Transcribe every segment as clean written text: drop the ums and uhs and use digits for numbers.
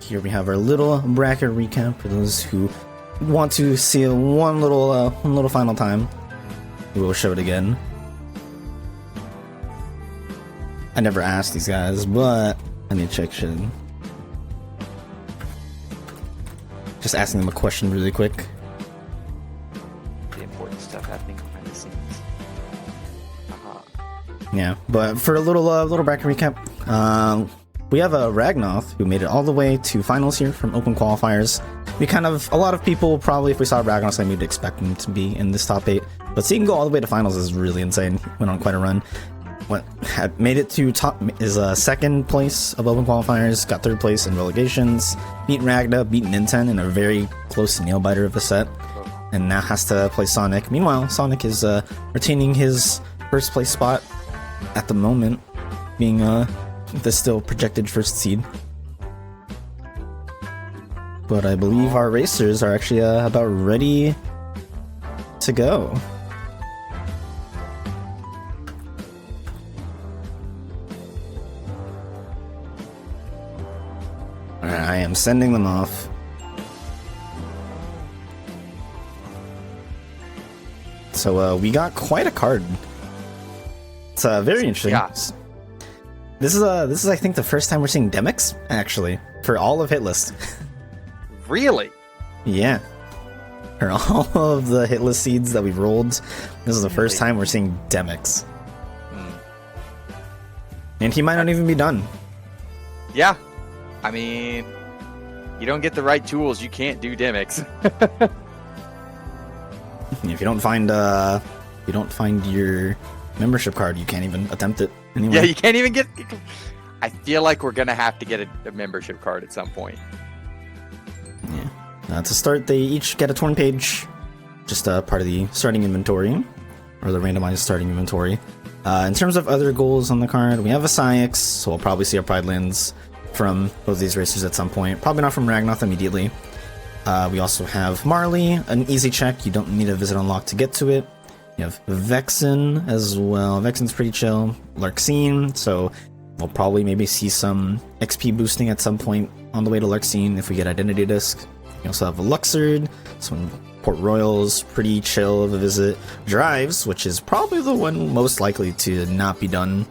here we have our little bracket recap for those who want to see one little final time. We will show it again. I never asked these guys, but I need to check shit. Just asking them a question really quick. The important stuff happening behind the scenes. Yeah, but for a little bracket recap, we have a Ragnoth who made it all the way to finals here from open qualifiers. A lot of people probably, if we saw Ragnoth, I would expect him to be in this top 8. But seeing him go all the way to finals is really insane. He went on quite a run. Had made it to top is second place of open qualifiers, got third place in relegations, beat Ragna, beat Ninten in a very close nail biter of a set, and now has to play Sonic. Meanwhile, Sonic is retaining his first place spot at the moment, being the still projected first seed. But I believe our racers are actually about ready to go. Alright, I am sending them off. So we got quite a card. It's very interesting. Yeah. This is I think the first time we're seeing Demix actually for all of Hitlist. Really? Yeah. For all of the Hitlist seeds that we've rolled, this is the first time we're seeing Demix. And he might not even be done. Yeah. I mean, you don't get the right tools, you can't do Demix. If you don't find your membership card, you can't even attempt it anyway. Yeah, you can't even get. I feel like we're gonna have to get a membership card at some point. Yeah. To start, they each get a torn page, just part of the starting inventory, or the randomized starting inventory. In terms of other goals on the card, we have a Syx, so we'll probably see our Pride Lands from both of these racers at some point. Probably not from Ragnoth immediately. We also have Marley, an easy check. You don't need a visit unlock to get to it. You have Vexen as well. Vexen's pretty chill. Larxene, so we'll probably maybe see some XP boosting at some point on the way to Larxene if we get Identity Disc. You also have a Luxord, some Port Royals, pretty chill of a visit. Drives, which is probably the one most likely to not be done.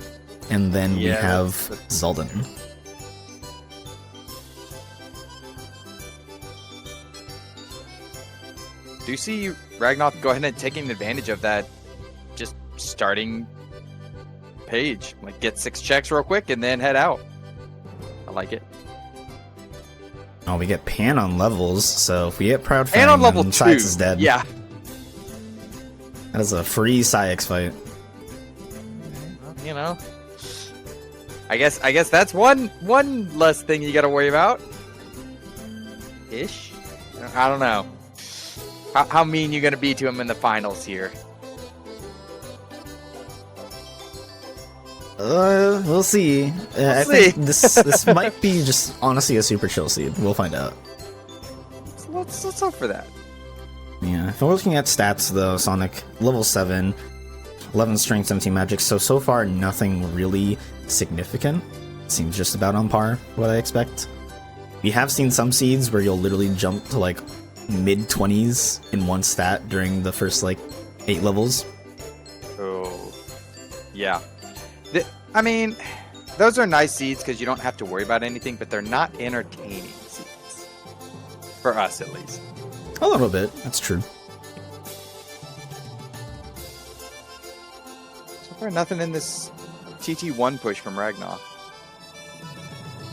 And then we have Zaldin. Do you see Ragnoth go ahead and taking advantage of that just starting page? Like, get 6 checks real quick and then head out. I like it. Oh, we get Pan on levels, so if we get Proud Fang, And on level 2. Syx is dead. Yeah. That is a free Syx fight. You know. I guess that's one less thing you gotta worry about. Ish? I don't know. How mean you gonna be to him in the finals here? We'll see. I think this might be just honestly a super chill seed. We'll find out. Let's hope for that. Yeah, if we're looking at stats though, Sonic level 7, 11 strength, 17 magic. So far nothing really significant. Seems just about on par what I expect. We have seen some seeds where you'll literally jump to like mid-20s in one stat during the first like 8 levels. Oh, yeah. I mean, those are nice seeds because you don't have to worry about anything, but they're not entertaining seeds. For us, at least. A little bit, that's true. So far, nothing in this TT1 push from Ragnoth.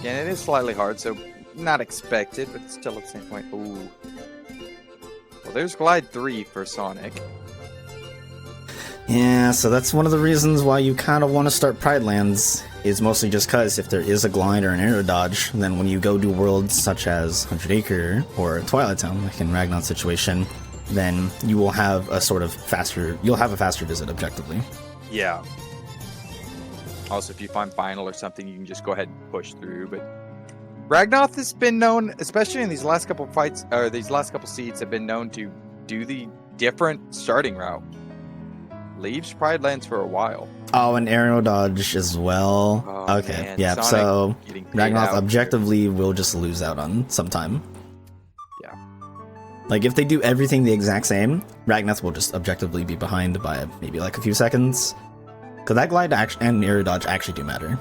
Again, it is slightly hard, so not expected, but still at the same point. Ooh. Well, there's Glide 3 for Sonic. Yeah, so that's one of the reasons why you kind of want to start Pride Lands, is mostly just because if there is a glide or an arrow dodge, then when you go do worlds such as 100 Acre or Twilight Town, like in Ragnoth's situation, then you will have a sort of faster, you'll have a faster visit objectively. Yeah. Also, if you find final or something, you can just go ahead and push through, but Ragnoth has been known, especially in these last couple fights, or these last couple seeds, have been known to do the different starting route. leaves Pride Lands for a while. Oh, and aerial dodge as well. Oh, Okay, man, yeah. Sonic So getting paid Ragnoth out objectively will just lose out on some time. Yeah. Like if they do everything the exact same, Ragnoth will just objectively be behind by maybe like a few seconds. Because that glide and aerial dodge actually do matter.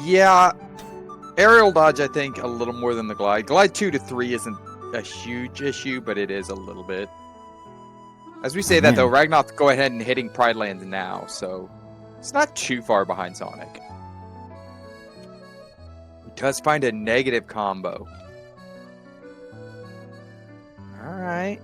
Yeah, aerial dodge I think a little more than the glide. Glide 2 to 3 isn't a huge issue, but it is a little bit. As we say that though, Ragnoth go ahead and hitting Pride Lands now, so it's not too far behind Sonic. He does find a negative combo. Alright.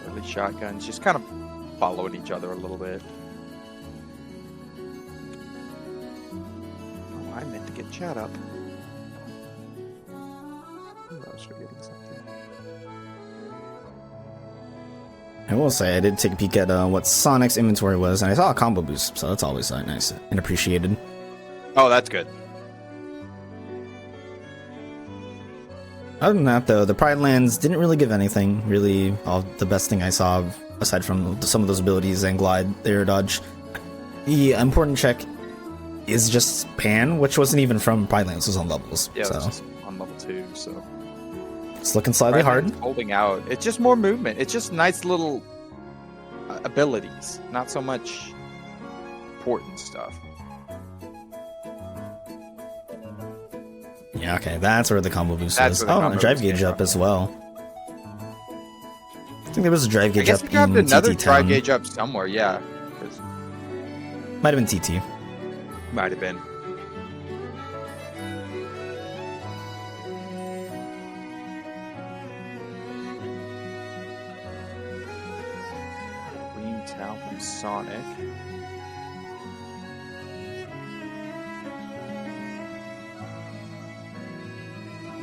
Early shotguns, just kind of following each other a little bit. Oh, I meant to get chat up. Ooh, I was forgetting something. I will say I did take a peek at what Sonic's inventory was, and I saw a combo boost, so that's always nice and appreciated. Oh, that's good. Other than that, though, the Pride Lands didn't really give anything. Really, the best thing I saw, aside from some of those abilities and glide, air dodge, the important check is just Pan, which wasn't even from Pride Lands, it was on levels. Yeah, so. it's just on level 2, so... It's looking slightly hard. Holding out. It's just more movement. It's just nice little abilities, not so much important stuff. Yeah, okay, that's where the combo boost That's is. where the Oh, and combo a drive boost gauge came up from. as well. I think there was a drive gauge I guess up we grabbed in another TT drive Town. gauge up somewhere, yeah. Might have been TT. Might have been. Town from Sonic.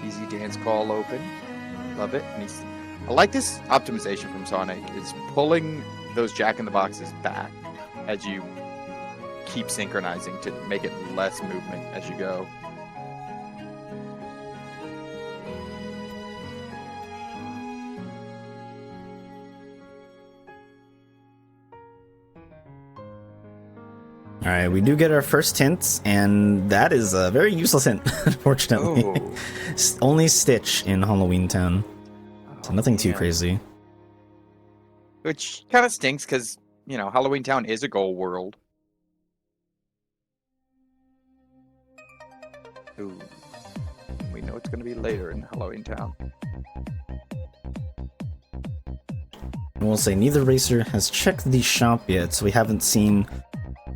Easy dance call open. Love it. And I like this optimization from Sonic. It's pulling those jack-in-the-boxes back as you keep synchronizing to make it less movement as you go. Alright, we do get our first hint, and that is a very useless hint, unfortunately. Oh. Only Stitch in Halloween Town. So nothing too man. crazy. Which kind of stinks because, you know, Halloween Town is a goal world. Ooh. We know it's going to be later in Halloween Town. And we'll say neither racer has checked the shop yet, so we haven't seen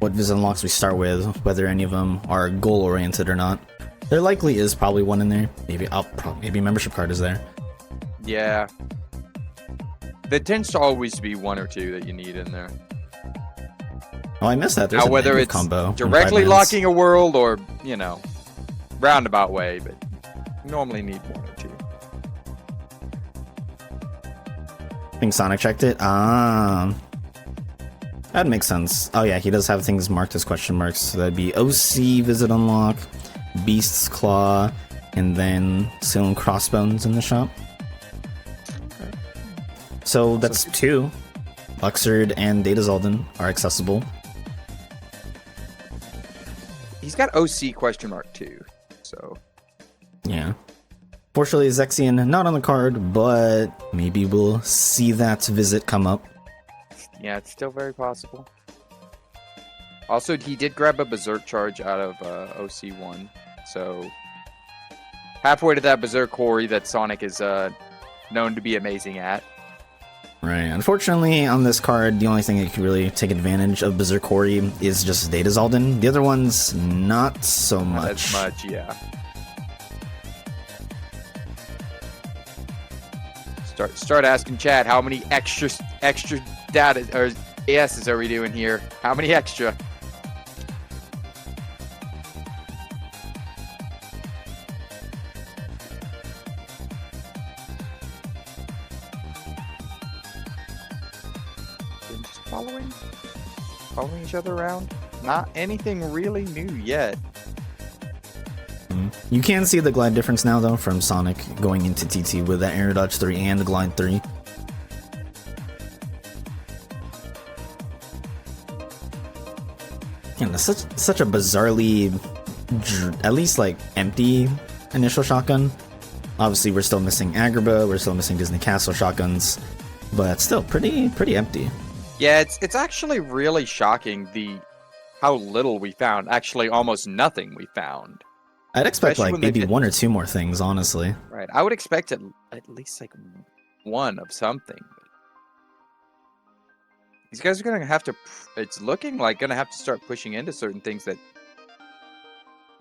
what visit unlocks we start with, whether any of them are goal-oriented or not. There likely is probably one in there. Maybe maybe a membership card is there. Yeah. There tends to always be one or two that you need in there. Oh, I missed that. There's Now, a whether negative it's combo in directly Pride Lands. locking a world or, you know, roundabout way, but you normally need one or two. I think Sonic checked it. Ah. That makes sense. Oh yeah, he does have things marked as question marks. So that'd be OC Visit Unlock, Beast's Claw, and then Seal and Crossbones in the shop. So that's two. Luxord and Data Zoldan are accessible. He's got OC question mark too, so... Yeah. Fortunately, Zexion not on the card, but maybe we'll see that visit come up. Yeah, it's still very possible. Also, he did grab a Berserk charge out of OC1, so halfway to that Berserk Quarry that Sonic is known to be amazing at. Right. Unfortunately, on this card, the only thing that can really take advantage of Berserk Quarry is just Data Zoldan. The other ones, not so much. Not as much, yeah. Start asking Chad how many extra data or ASs are we doing here? How many extra? They're just following each other around. Not anything really new yet. You can see the glide difference now, though, from Sonic going into TT with that Air Dodge 3 and the Glide 3. And that's such a bizarrely, at least like empty initial shotgun. Obviously, we're still missing Agrabah, we're still missing Disney Castle shotguns, but still pretty empty. Yeah, it's actually really shocking how little we found. Actually, almost nothing we found. I'd expect Especially like when they maybe did- 1 or 2 more things, honestly. Right. I would expect at least like one of something. These guys are gonna have to. It's looking like gonna have to start pushing into certain things that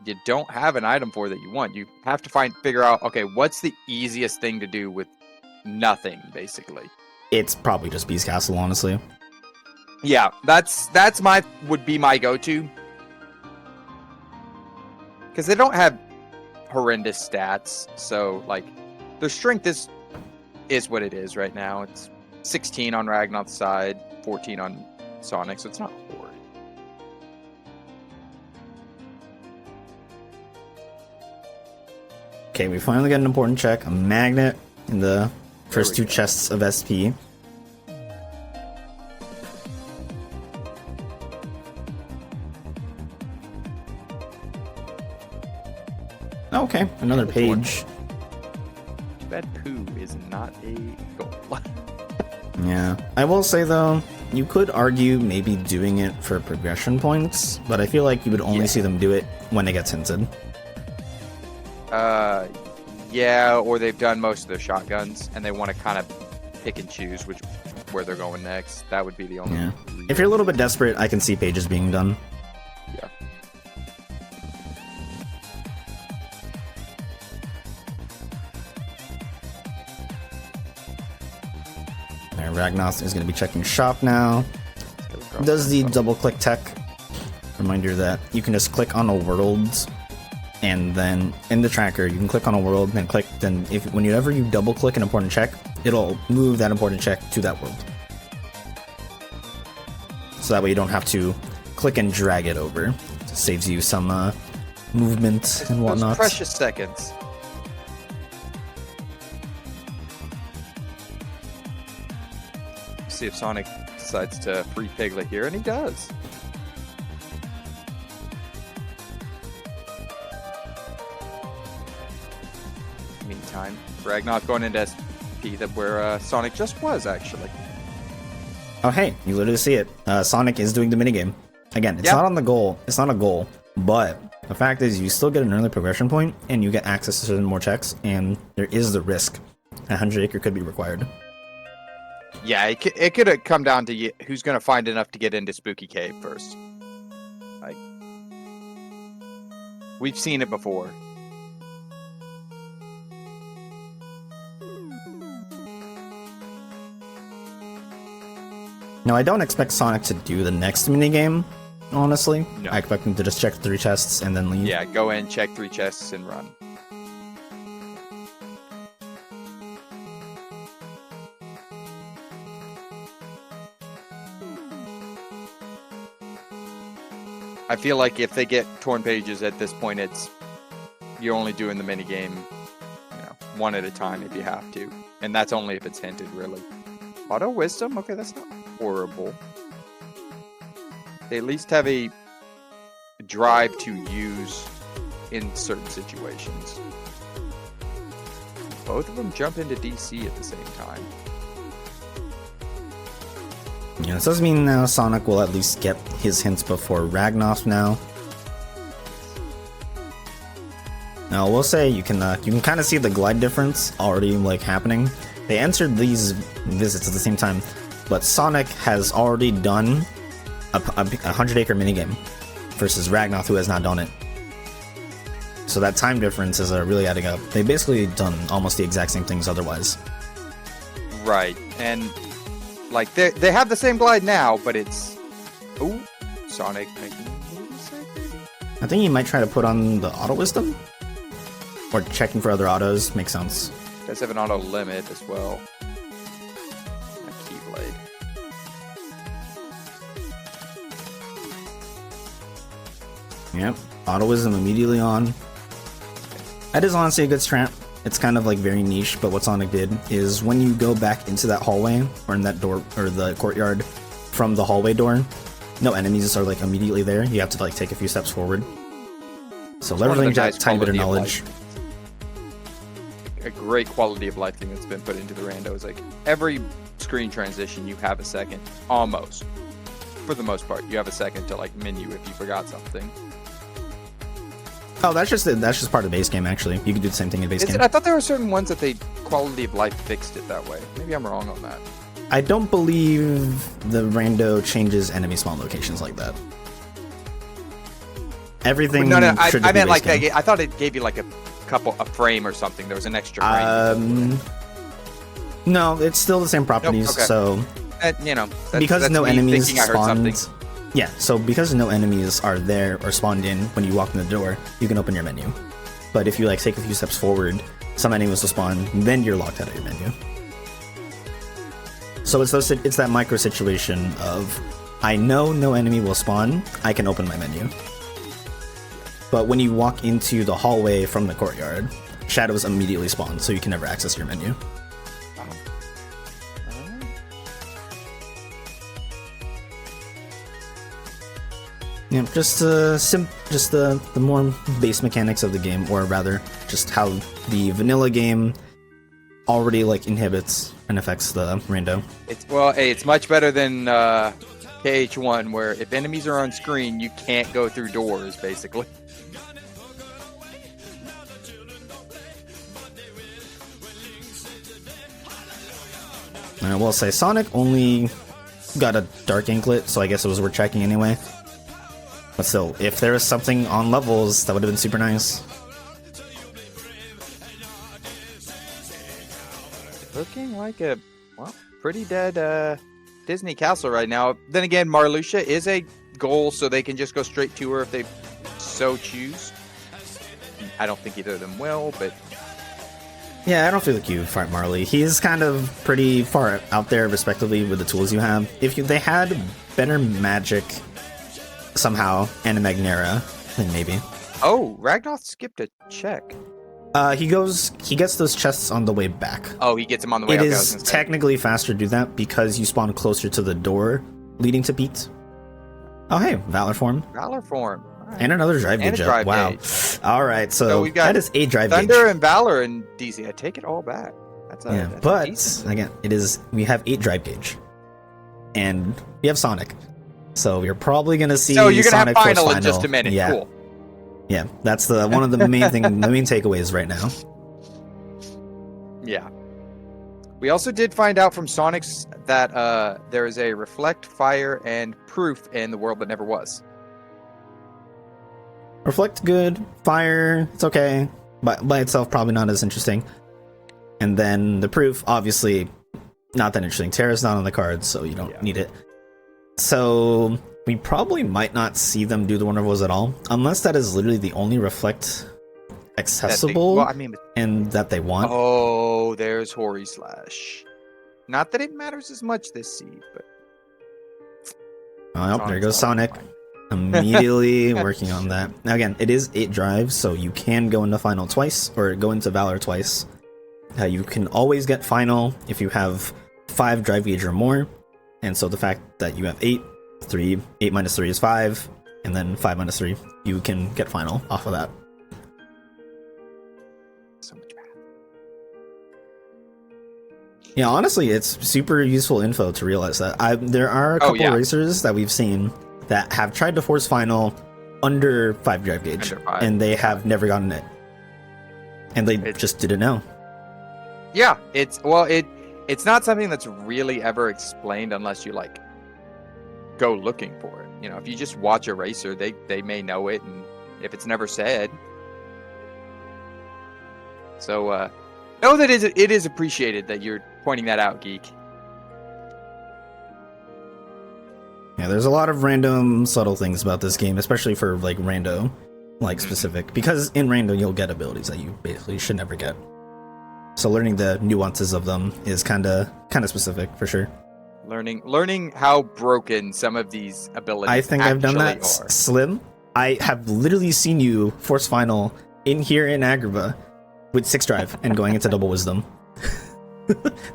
you don't have an item for that you want. You have to figure out, okay, what's the easiest thing to do with nothing, basically. It's probably just Beast Castle, honestly. Yeah, would be my go-to. Because they don't have horrendous stats, so like their strength is what it is right now. It's 16 on Ragnoth's side, 14 on Sonic, so it's not horrid. Okay, we finally got an important check. A magnet in the first 2 chests of SP. Okay, another page. Too bad poo is not a goal. Yeah. I will say, though, you could argue maybe doing it for progression points, but I feel like you would only see them do it when it gets hinted. Yeah, or they've done most of their shotguns, and they want to kind of pick and choose where they're going next. That would be the only. Yeah. If you're a little bit desperate, I can see pages being done. Yeah. There, Ragnoth is going to be checking shop now. Does the double click tech. Reminder that you can just click on a world, and then in the tracker you can click on a world, then click. Then whenever you double click an important check, it'll move that important check to that world. So that way you don't have to click and drag it over. It saves you some movement and whatnot. Those precious seconds. See if Sonic decides to free Piglet here, and he does. Meantime, Ragnoth going into SP, where Sonic just was, actually. Oh hey, you literally see it. Sonic is doing the minigame. Again, it's not on the goal. It's not a goal, but the fact is you still get an early progression point, and you get access to certain more checks, and there is the risk. 100 acre could be required. Yeah, it could have come down to who's going to find enough to get into Spooky Cave first. Like, we've seen it before. Now, I don't expect Sonic to do the next minigame, honestly. No. I expect him to just check 3 chests and then leave. Yeah, go in, check 3 chests, and run. I feel like if they get torn pages at this point, you're only doing the minigame, one at a time if you have to. And that's only if it's hinted, really. Auto Wisdom? Okay, that's not horrible. They at least have a drive to use in certain situations. Both of them jump into DC at the same time. Yeah, this does mean now Sonic will at least get his hints before Ragnoth now. Now, we'll say you can kind of see the glide difference already happening. They entered these visits at the same time, but Sonic has already done a 100 acre minigame versus Ragnoth, who has not done it. So that time difference is really adding up. They basically done almost the exact same things otherwise. Right, and they have the same glide now, but it's Sonic making a mistake. I think he might try to put on the auto wisdom, or checking for other autos makes sense. Does have an auto limit as well. A Keyblade. Yep, auto wisdom immediately on. That is honestly a good strat. It's kind of like very niche, but what Sonic did is when you go back into that hallway or in that door or the courtyard from the hallway door, no enemies are like immediately there. You have to like take a few steps forward. So leveraging that tiny bit of knowledge. A great quality of life thing that's been put into the rando is like every screen transition you have a second, almost. For the most part, you have a second to like menu if you forgot something. Oh, that's just part of the base game. Actually, you can do the same thing in base game. I thought there were certain ones that they quality of life fixed it that way. Maybe I'm wrong on that. I don't believe the rando changes enemy spawn locations like that. Everything. No, I meant like I thought it gave you like a frame or something. There was an extra frame. No, it's still the same properties. Nope, okay. So because no enemies spawned. Yeah, so because no enemies are there or spawned in when you walk in the door, you can open your menu. But if you like take a few steps forward, some enemies will spawn, then you're locked out of your menu. So it's that micro situation of, I know no enemy will spawn, I can open my menu. But when you walk into the hallway from the courtyard, shadows immediately spawn, so you can never access your menu. Yeah, just the more base mechanics of the game, or rather, just how the vanilla game already like inhibits and affects the rando. It's much better than KH1, where if enemies are on screen, you can't go through doors, basically. I will say Sonic only got a dark anklet, so I guess it was worth checking anyway. But still, if there was something on levels, that would have been super nice. Looking like a pretty dead Disney castle right now. Then again, Marluxia is a goal, so they can just go straight to her if they so choose. I don't think either of them will, but yeah, I don't feel like you fight Marley. He's kind of pretty far out there, respectively, with the tools you have. If they had better magic somehow and a Magnera, then maybe. Oh, Ragnoth skipped a check. He gets those chests on the way back. Oh, he gets them on the way up. It is technically faster to do that because you spawn closer to the door leading to Pete. Oh, hey, Valor Form. Valor Form. Right. And another drive gauge. Wow. Gauge. All right, so we've got that is 8 drive Thunder gauge. Thunder and Valor and DZ. I take it all back. That's again, we have 8 drive gauge, and we have Sonic. So you're probably gonna see. So you're gonna Sonic have final in just a minute. Yeah. Cool. Yeah, that's one of the main takeaways right now. Yeah. We also did find out from Sonic's that there is a reflect, fire, and proof in the world that never was. Reflect good, fire it's okay, but by itself probably not as interesting. And then the proof, obviously, not that interesting. Terra's not on the card, so you don't need it. So we probably might not see them do the Wonder Woes at all, unless that is literally the only reflect accessible and that they want. Oh, there's Hori Slash. Not that it matters as much this seed, but oh, there goes Sonic. Immediately working on that. Now again, it is 8 drives, so you can go into Final twice, or go into Valor twice. You can always get Final if you have 5 drive gauge or more. And so the fact that you have 8 minus 3 is 5, and then 5 minus 3, you can get Final off of that. So much math. Yeah, honestly, it's super useful info to realize that. There are a couple racers that we've seen that have tried to force Final under 5 drive gauge, and they have never gotten it. And they just didn't know. Yeah, it's not something that's really ever explained unless you like go looking for it. You know, if you just watch a racer, they may know it, and if it's never said. So know that it is appreciated that you're pointing that out, Geek. Yeah, there's a lot of random subtle things about this game, especially for like rando specific, because in rando you'll get abilities that you basically should never get. So learning the nuances of them is kind of specific for sure. Learning how broken some of these abilities I think I've done that. are. Slim, I have literally seen you force Final in here in Agrabah with 6 drive and going into double wisdom.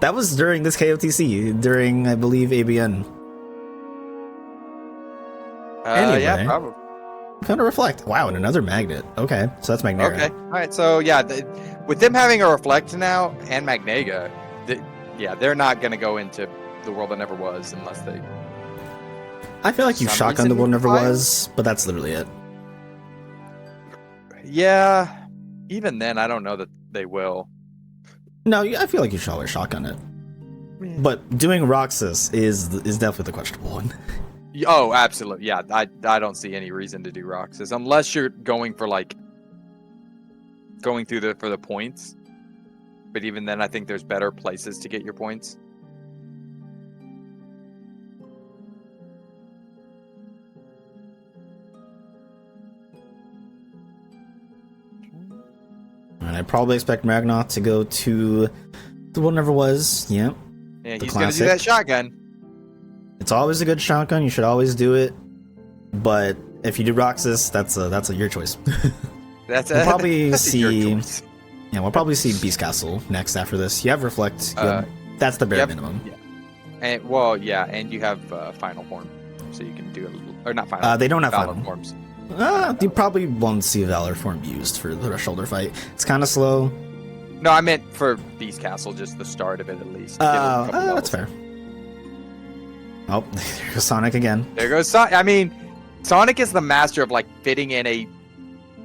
That was during this KOTC, during, I believe, ABN. Anyway, yeah, probably. Kind of reflect. Wow, and another magnet. Okay, so that's Magnera. Okay, all right. So yeah, with them having a reflect now and Magnega, yeah, they're not going to go into the world that never was unless they. I feel like you shotgun the world never was, but that's literally it. Yeah, even then, I don't know that they will. No, I feel like you should always shotgun it. But doing Roxas is definitely the questionable one. Oh, absolutely. Yeah, I don't see any reason to do Roxas unless you're going for like going through for the points. But even then, I think there's better places to get your points. And I probably expect Ragnoth to go to the world never was. Yep. Yeah, he's going to do that shotgun. It's always a good shotgun. You should always do it. But if you do Roxas, that's your choice. We'll probably see. Your choice. Yeah, we'll probably see Beast Castle next after this. You have Reflect. That's the bare minimum. Yeah. And and you have Final Form, so you can do it. Or not Final. They don't have Valor Final Forms. You probably won't see Valor Form used for the shoulder fight. It's kind of slow. No, I meant for Beast Castle, just the start of it at least. That's fair. Oh, there goes Sonic again. There goes Sonic. I mean, Sonic is the master of like fitting in a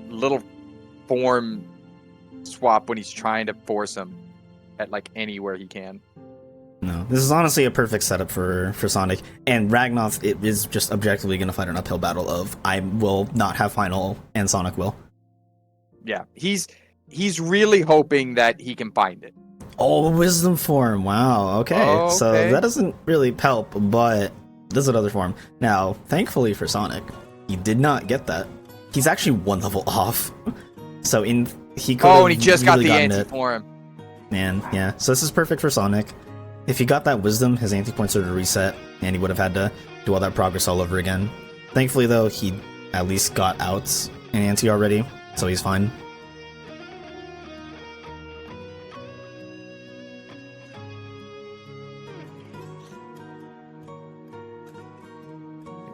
little form swap when he's trying to force him at like anywhere he can. No, this is honestly a perfect setup for Sonic. And Ragnoth, it is just objectively going to fight an uphill battle of I will not have final and Sonic will. Yeah, he's really hoping that he can find it. Oh, Wisdom form. Wow. Okay. So that doesn't really help, but there's another form. Now, thankfully for Sonic, he did not get that. He's actually 1 level off. So he could. Oh, and he just got the anti form. Man, yeah. So this is perfect for Sonic. If he got that Wisdom, his anti points are to reset, and he would have had to do all that progress all over again. Thankfully, though, he at least got out an anti already, so he's fine.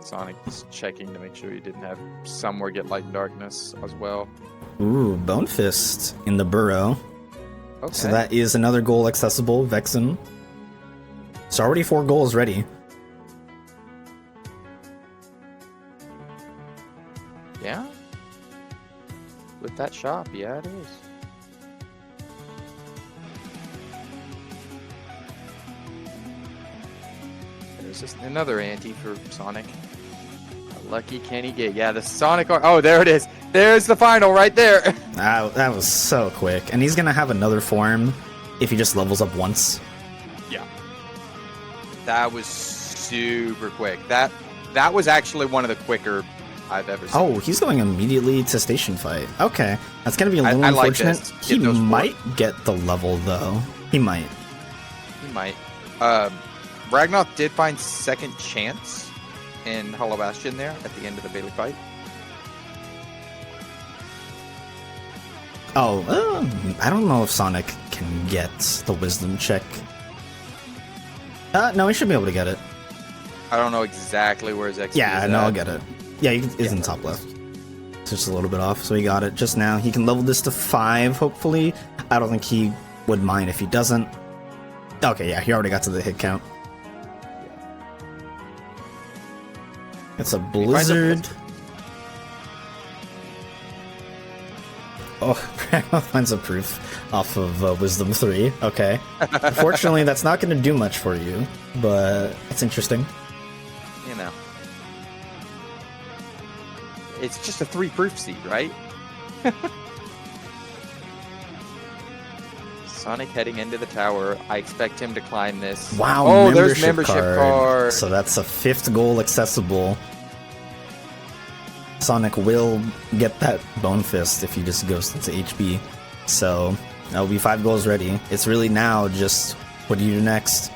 Sonic is checking to make sure he didn't have somewhere get Light and Darkness as well. Ooh, Bone Fist in the burrow. Okay. So that is another goal accessible, Vexen. So already 4 goals ready. Yeah? With that shop, yeah it is. There's just another ante for Sonic. How lucky can he get? Yeah, the Sonic... Oh, there it is. There's the final right there. That was so quick. And he's going to have another form if he just levels up once. Yeah. That was super quick. That was actually one of the quicker I've ever seen. Oh, he's going immediately to station fight. Okay. That's going to be a little unfortunate. Like he might get the level, though. He might. He might. Ragnoth did find second chance in Hollow Bastion there at the end of the Bailey fight. Oh, I don't know if Sonic can get the Wisdom check. No, he should be able to get it. I don't know exactly where his XP is. Yeah, no, I'll get it. Yeah, he's in top left. It's just a little bit off, so he got it just now. He can level this to 5, hopefully. I don't think he would mind if he doesn't. Okay, yeah, he already got to the hit count. It's a blizzard. Oh, Ragnoth finds a proof off of Wisdom 3. Okay. Unfortunately, that's not going to do much for you, but it's interesting. You know. It's just a 3 proof seed, right? Sonic heading into the tower. I expect him to climb this. Wow, oh, there's membership card. So that's a 5th goal accessible. Sonic will get that Bone Fist if he just goes into HB. So that'll be 5 goals ready. It's really now just what do you do next?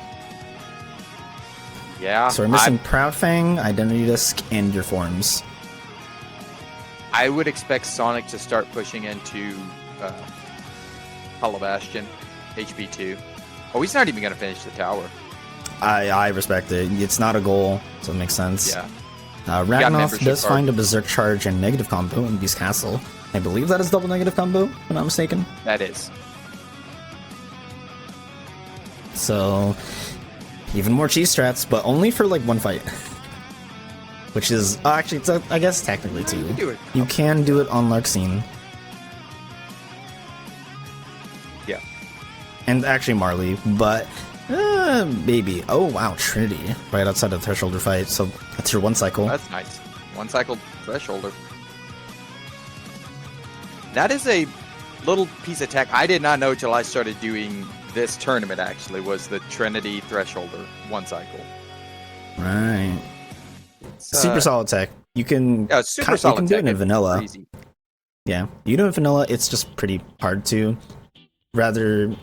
Yeah. So we're missing Proud Fang, Identity Disc, and your forms. I would expect Sonic to start pushing into Hollow Bastion, HP2. Oh, he's not even going to finish the tower. I respect it. It's not a goal, so it makes sense. Yeah. Ragnoth does find a Berserk Charge and negative combo in Beast Castle. I believe that is double negative combo, if I'm not mistaken. That is. So, even more cheese strats, but only for like one fight. Which is, actually, it's I guess technically two. You can do it on Larxene. Yeah. And actually Marley, but maybe. Oh wow, Trinity. Right outside of the Thresholder fight, so that's your one cycle. That's nice. One cycle Thresholder. That is a little piece of tech I did not know till I started doing this tournament, actually, was the Trinity Thresholder one cycle. Right. Super solid tech. You can, yeah, super solid you can do it in vanilla. Easy. Yeah, you do it in vanilla, it's just pretty hard to. Rather,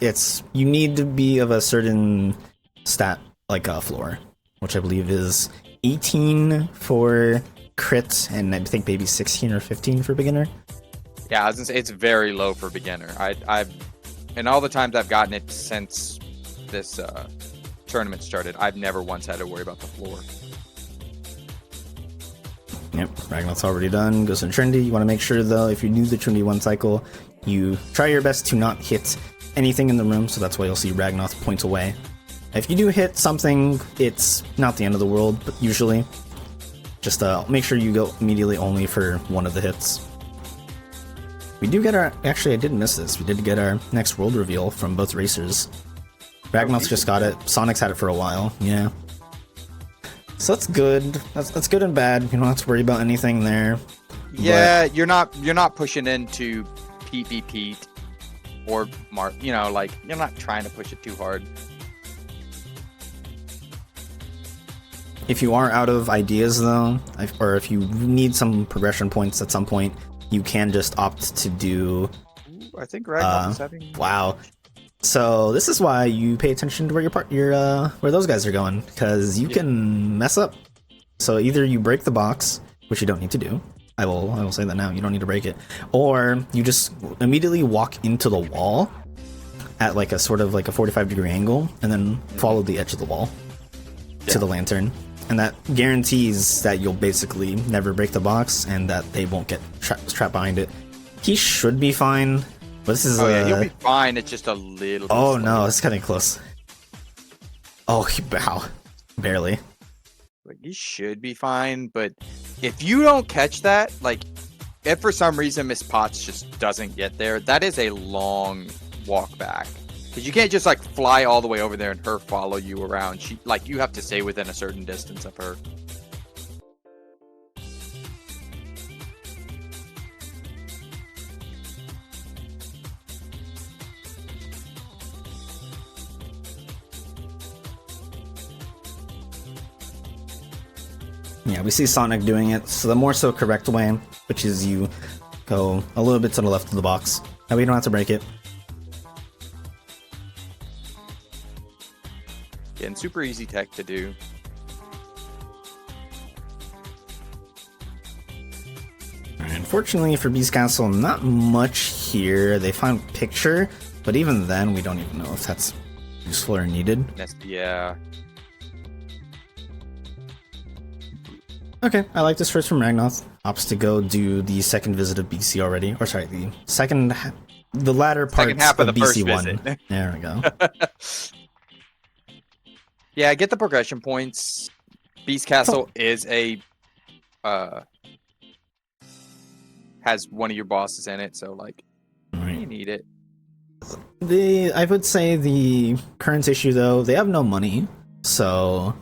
you need to be of a certain stat, like floor, which I believe is 18 for crit, and I think maybe 16 or 15 for beginner. Yeah, I was gonna say, it's very low for beginner. I've and all the times I've gotten it since this tournament started, I've never once had to worry about the floor. Yep, Ragnoth's already done. Goes to Trinity. You want to make sure, though, if you do the Trinity one cycle, you try your best to not hit anything in the room, so that's why you'll see Ragnoth point away. If you do hit something, it's not the end of the world, but usually. Just make sure you go immediately only for one of the hits. We do get our... Actually, I did miss this. We did get our next world reveal from both racers. Ragnoth's just got it. Sonic's had it for a while. Yeah. So that's good. That's good and bad. You don't have to worry about anything there. Yeah, but you're not pushing into Pete or Mark. You know, like, you're not trying to push it too hard. If you are out of ideas, though, or if you need some progression points at some point, you can just opt to do... Ooh, I think Ragnoth is having... Wow. So this is why you pay attention to where those guys are going, because you can mess up. So either you break the box, which you don't need to do. I will say that now. You don't need to break it, or you just immediately walk into the wall at like a sort of like a 45-degree angle, and then follow the edge of the wall to the lantern, and that guarantees that you'll basically never break the box and that they won't get trapped behind it. He should be fine. But this is he'll be fine. It's just a little bit Oh, no, it's getting close. Oh, wow. Barely. Like, he should be fine, but if you don't catch that, like, if for some reason Miss Potts just doesn't get there, that is a long walk back. Because you can't just, like, fly all the way over there and her follow you around. You have to stay within a certain distance of her. Yeah, we see Sonic doing it, so the more so correct way, which is you go a little bit to the left of the box. That way you don't have to break it. Yeah, and super easy tech to do. Unfortunately for Beast Castle, not much here. They found Picture, but even then, we don't even know if that's useful or needed. Yeah. Okay, I like this first from Ragnoth. Opts to go do the second visit of BC already. Or sorry, the latter part of the BC1. There we go. Yeah, get the progression points. Beast Castle is has one of your bosses in it, so like you need it. I would say the current issue though, they have no money, so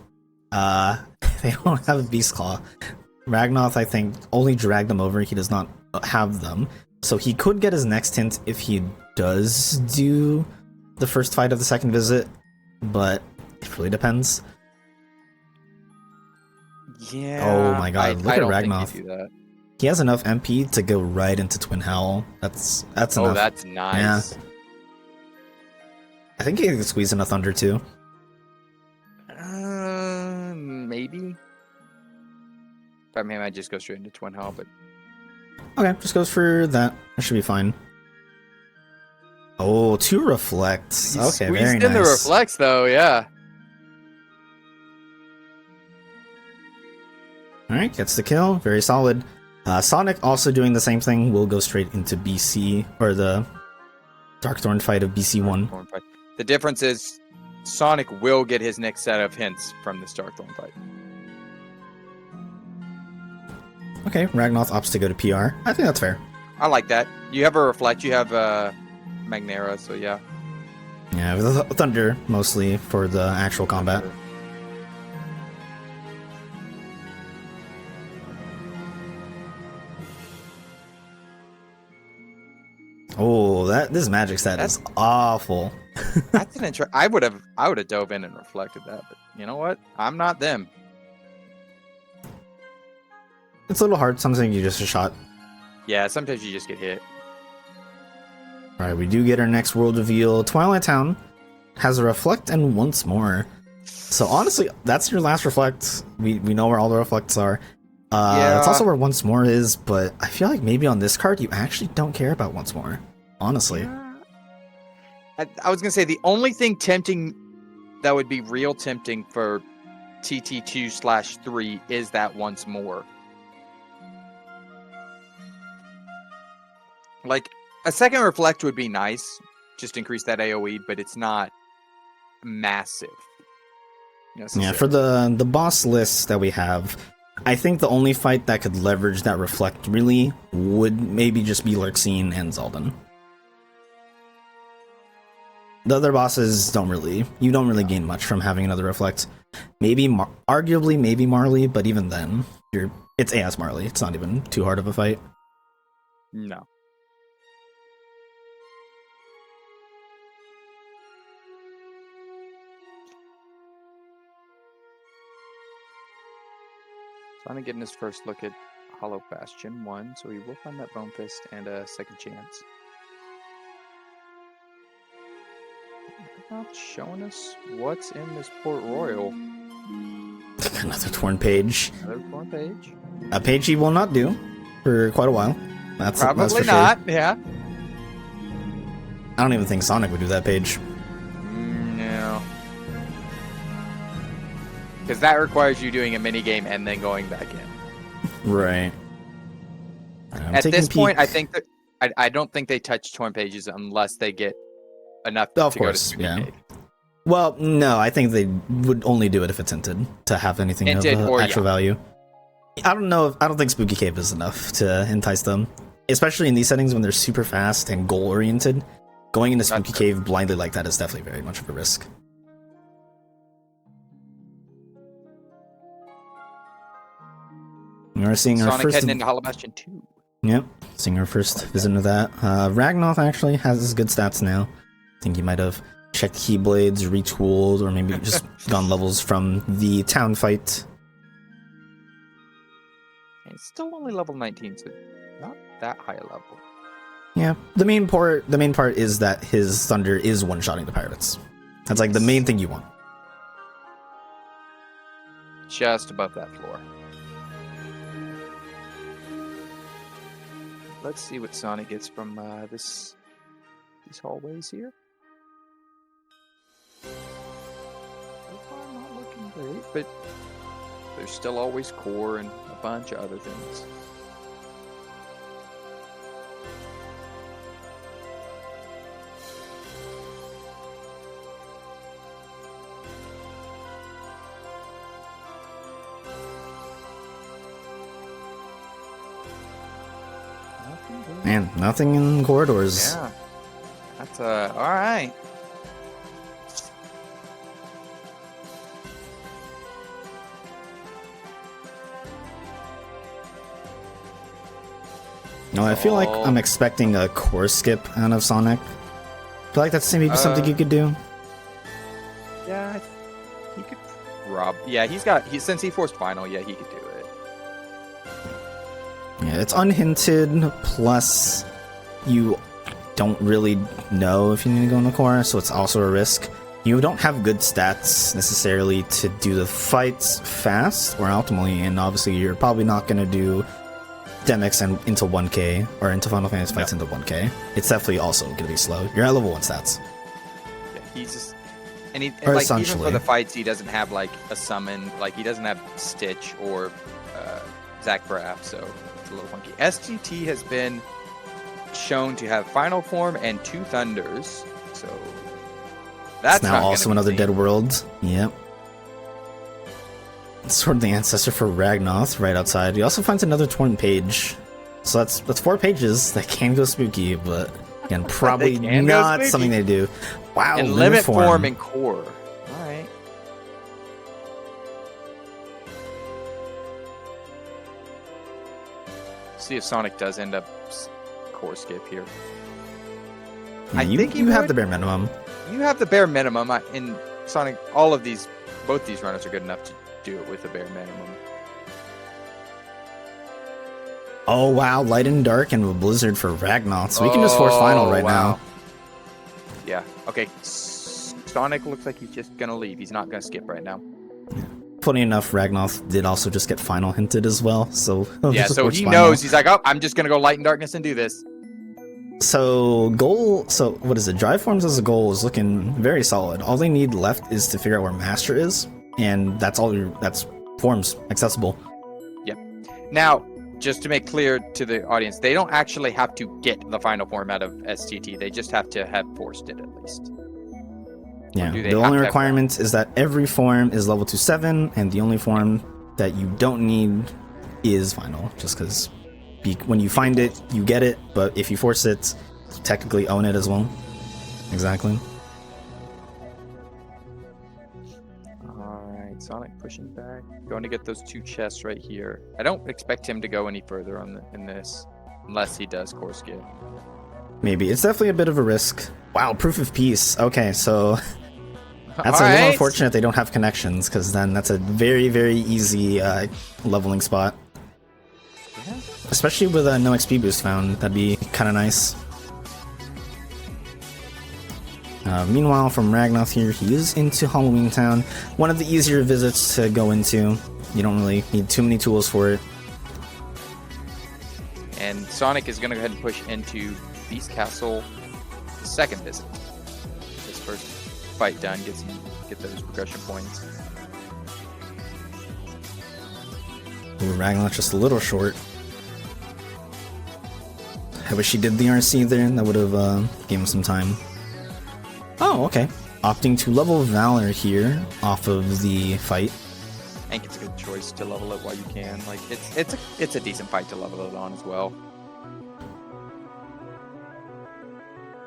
they don't have a Beast Claw. Ragnoth, I think, only dragged them over. He does not have them. So he could get his next hint if he does do the first fight of the second visit, but it really depends. Yeah. Oh my god, look at Ragnoth. He has enough MP to go right into Twin Howl. That's enough. Oh, that's nice. Yeah. I think he can squeeze in a Thunder too. Maybe. I mean, I might just go straight into Twin Howl, but Okay, just goes for that. That should be fine. Oh, 2 reflects. He Okay, very squeezed in the nice. reflects, though, yeah. Alright, gets the kill. Very solid. Sonic also doing the same thing. Will go straight into BC, or the Darkthorn fight of BC1. The difference is Sonic will get his next set of hints from this Darkthorn fight. Okay, Ragnoth opts to go to PR. I think that's fair. I like that. You have a reflect, you have Magnera, so yeah. Yeah, with Thunder mostly for the actual combat. Oh, this magic stat is awful. That's an intro. I would have dove in and reflected that, but you know what? I'm not them. It's a little hard. Something you just a shot. Yeah, sometimes you just get hit. All right, we do get our next world reveal. Twilight Town has a reflect and once more. So honestly, that's your last reflect. We know where all the reflects are. It's also where once more is, but I feel like maybe on this card you actually don't care about once more. Honestly. I was gonna say the only thing tempting that would be real tempting for TT2/3 is that once more. Like a second reflect would be nice, just increase that AoE, but it's not massive. Yeah, for the boss lists that we have, I think the only fight that could leverage that reflect really would maybe just be Lurkseen and Zaldin. The other bosses you don't really gain much from having another reflect. Maybe, arguably, maybe Marley, but even then, it's AS Marley. It's not even too hard of a fight. No. Sonic getting his first look at Hollow Bastion 1, so he will find that Bone Fist and a second chance. Not showing us what's in this Port Royal. Another torn page. Another torn page. A page he will not do for quite a while. That's Probably for not, sure. yeah. I don't even think Sonic would do that page. No. Because that requires you doing a minigame and then going back in. Right. At this point, I think that I don't think they touch torn pages unless they get enough of to course, go to yeah. Cave. Well, no, I think they would only do it if it's hinted to have anything Hinted of or, actual value. I don't think Spooky Cave is enough to entice them, especially in these settings when they're super fast and goal oriented. Going into Spooky Cave blindly like that is definitely very much of a risk. We're seeing our Sonic first heading into Hollow Bastion 2. Yep, seeing our first visit into that. Ragnoth actually has good stats now. I think he might have checked Keyblades, retooled, or maybe just gone levels from the town fight. It's still only level 19, so not that high a level. Yeah, the main part is that his thunder is one-shotting the pirates. That's like the main thing you want. Just above that floor. Let's see what Sonic gets from these hallways here. So far, not looking great, but there's still always core and a bunch of other things. Man, nothing in corridors. Yeah. That's alright. No, I feel like I'm expecting a core skip out of Sonic. I feel like that's maybe something you could do. Yeah, he could rob. Yeah, since he forced final, yeah, he could do it. Yeah, it's unhinted, plus you don't really know if you need to go in the core, so it's also a risk. You don't have good stats necessarily to do the fights fast or optimally, and obviously you're probably not going to do Demix and into 1k, or into Final Fantasy fights into 1k, it's definitely also going to be slow. You're at level 1 stats. Yeah, he's just, and he Or like even essentially. for the fights, he doesn't have like a summon, like he doesn't have Stitch or Zach Braff, so it's a little funky. STT has been shown to have Final Form and 2 Thunders, so that's It's now not also gonna be another seen. Dead World. Yep. Sword of the Ancestor for Ragnoth right outside. He also finds another torn page. So that's 4 pages that can go spooky, but again, probably can go not spooky. something they do. Wow, And limit form and core. All right. See if Sonic does end up core skip here. Yeah, I think he you have would. the bare minimum. You have the bare minimum in Sonic. All of these, both these runners are good enough to do it with the bare minimum. Oh wow, Light and Dark and a Blizzard for Ragnoth. So we can just force final right now. Yeah. Okay. Sonic looks like he's just gonna leave. He's not gonna skip right now. Funny enough, Ragnoth did also just get final hinted as well. So he'll Yeah. just So force he final. knows. He's like, oh, I'm just gonna go Light and Darkness and do this. So what is it? Drive forms as a goal is looking very solid. All they need left is to figure out where Master is, and that's that's forms accessible. Yep. Now, just to make clear to the audience, they don't actually have to get the final form out of STT. They just have to have forced it at least. Yeah. do they The have only to have requirement is that every form is level 27, and the only form that you don't need is final. Just because when you find it, you get it, but if you force it, you technically own it as well. Exactly. Alright, Sonic pushing back. Going to get those 2 chests right here. I don't expect him to go any further in this, unless he does core skip. Maybe. It's definitely a bit of a risk. Wow, Proof of Peace. Okay, so that's a little Alright. unfortunate they don't have connections, because then that's a very, very easy leveling spot. Yeah. Especially with a no XP boost found, that'd be kind of nice. Meanwhile, from Ragnoth here, he is into Halloween Town. One of the easier visits to go into. You don't really need too many tools for it. And Sonic is going to go ahead and push into Beast Castle, second visit. His first fight done, get those progression points. Ooh, Ragnoth just a little short. I wish he did the RC there. That would have given him some time. Oh, okay. Opting to level Valor here off of the fight. I think it's a good choice to level it while you can. Like it's a decent fight to level it on as well.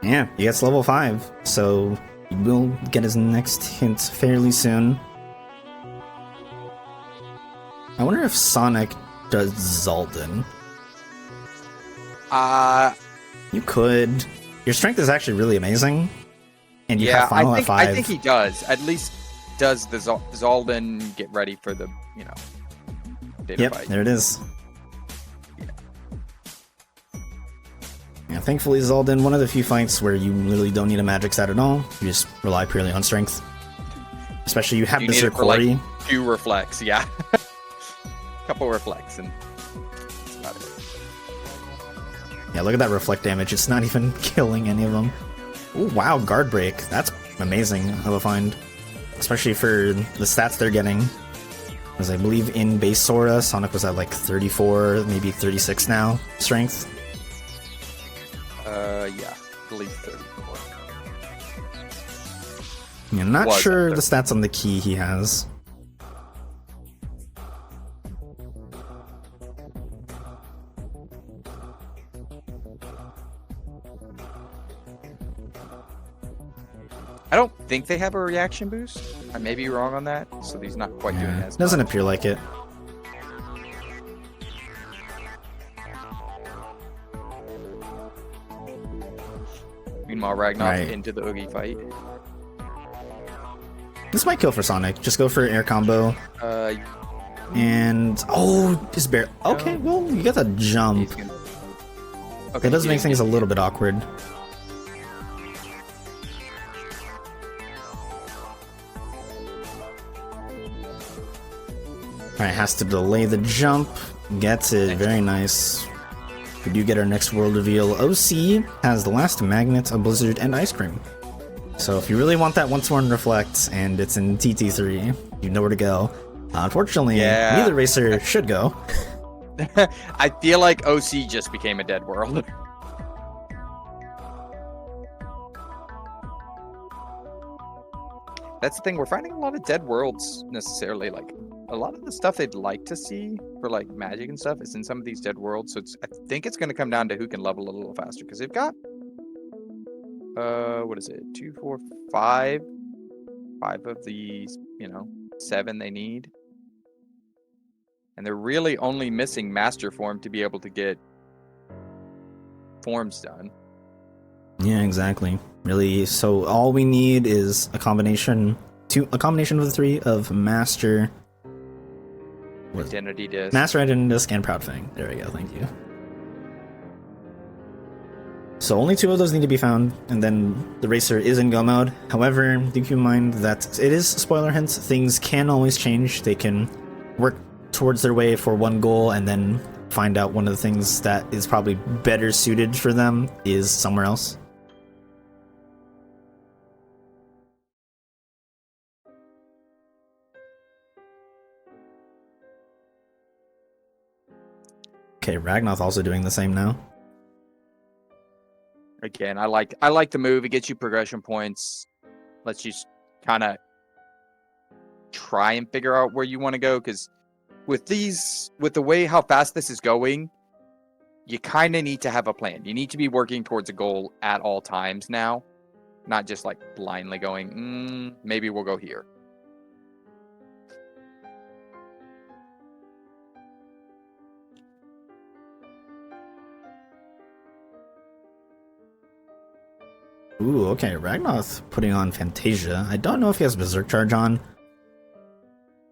Yeah, he gets level 5, so he will get his next hint fairly soon. I wonder if Sonic does Zaldin. You could. Your strength is actually really amazing. And you have final at 5. I think he does. At least does the Zaldin get ready for the, data Yep, fight. there it is. Yeah, thankfully Zaldin, one of the few fights where you literally don't need a magic stat at all. You just rely purely on strength. Especially you have You the need it for, like, Zircori. 2 reflects, yeah. Couple reflects and that's about it. Yeah, look at that reflect damage. It's not even killing any of them. Ooh, wow, guard break. That's amazing of a find. Especially for the stats they're getting. As I believe in base Sora, Sonic was at like 34, maybe 36 now, strength. Yeah, I believe 34. Yeah, not Was at sure 30. the stats on the key he has. I don't think they have a reaction boost. I may be wrong on that, so he's not quite doing Yeah, as doesn't much. appear like it. Meanwhile, Ragnoth Right. into the Oogie fight. This might kill for Sonic. Just go for air combo. Uh, And oh, just bear. Okay, well, you got the jump. he's gonna... That does he make didn't things a get- little bit awkward. Alright, has to delay the jump. Gets it. Very nice. we do get our next world reveal. OC has the last magnet, a blizzard, and ice cream. So if you really want that once more in Reflect, and it's in TT3, you know where to go. Unfortunately, neither racer should go. I feel like OC just became a dead world. That's the thing, we're finding a lot of dead worlds necessarily. Like, a lot of the stuff they'd like to see for like magic and stuff is in some of these dead worlds. So I think it's going to come down to who can level a little faster, because they've got what is it, 2, 4, 5 of these, 7 they need, and they're really only missing master form to be able to get forms done. Yeah, exactly. Really, so all we need is a combination of the 3 of master, Identity Disc, Identity Disc, and Proud Fang. There we go. Thank you. So only 2 of those need to be found, and then the racer is in go mode. However, do keep in mind that it is spoiler hints. Things can always change. They can work towards their way for one goal, and then find out one of the things that is probably better suited for them is somewhere else. Okay, Ragnoth also doing the same now. Again, I like the move. It gets you progression points, lets you kind of try and figure out where you want to go. Because with the way how fast this is going, you kind of need to have a plan. You need to be working towards a goal at all times now, not just like blindly going, maybe we'll go here. Ooh, okay, Ragnoth putting on Fantasia. I don't know if he has Berserk Charge on.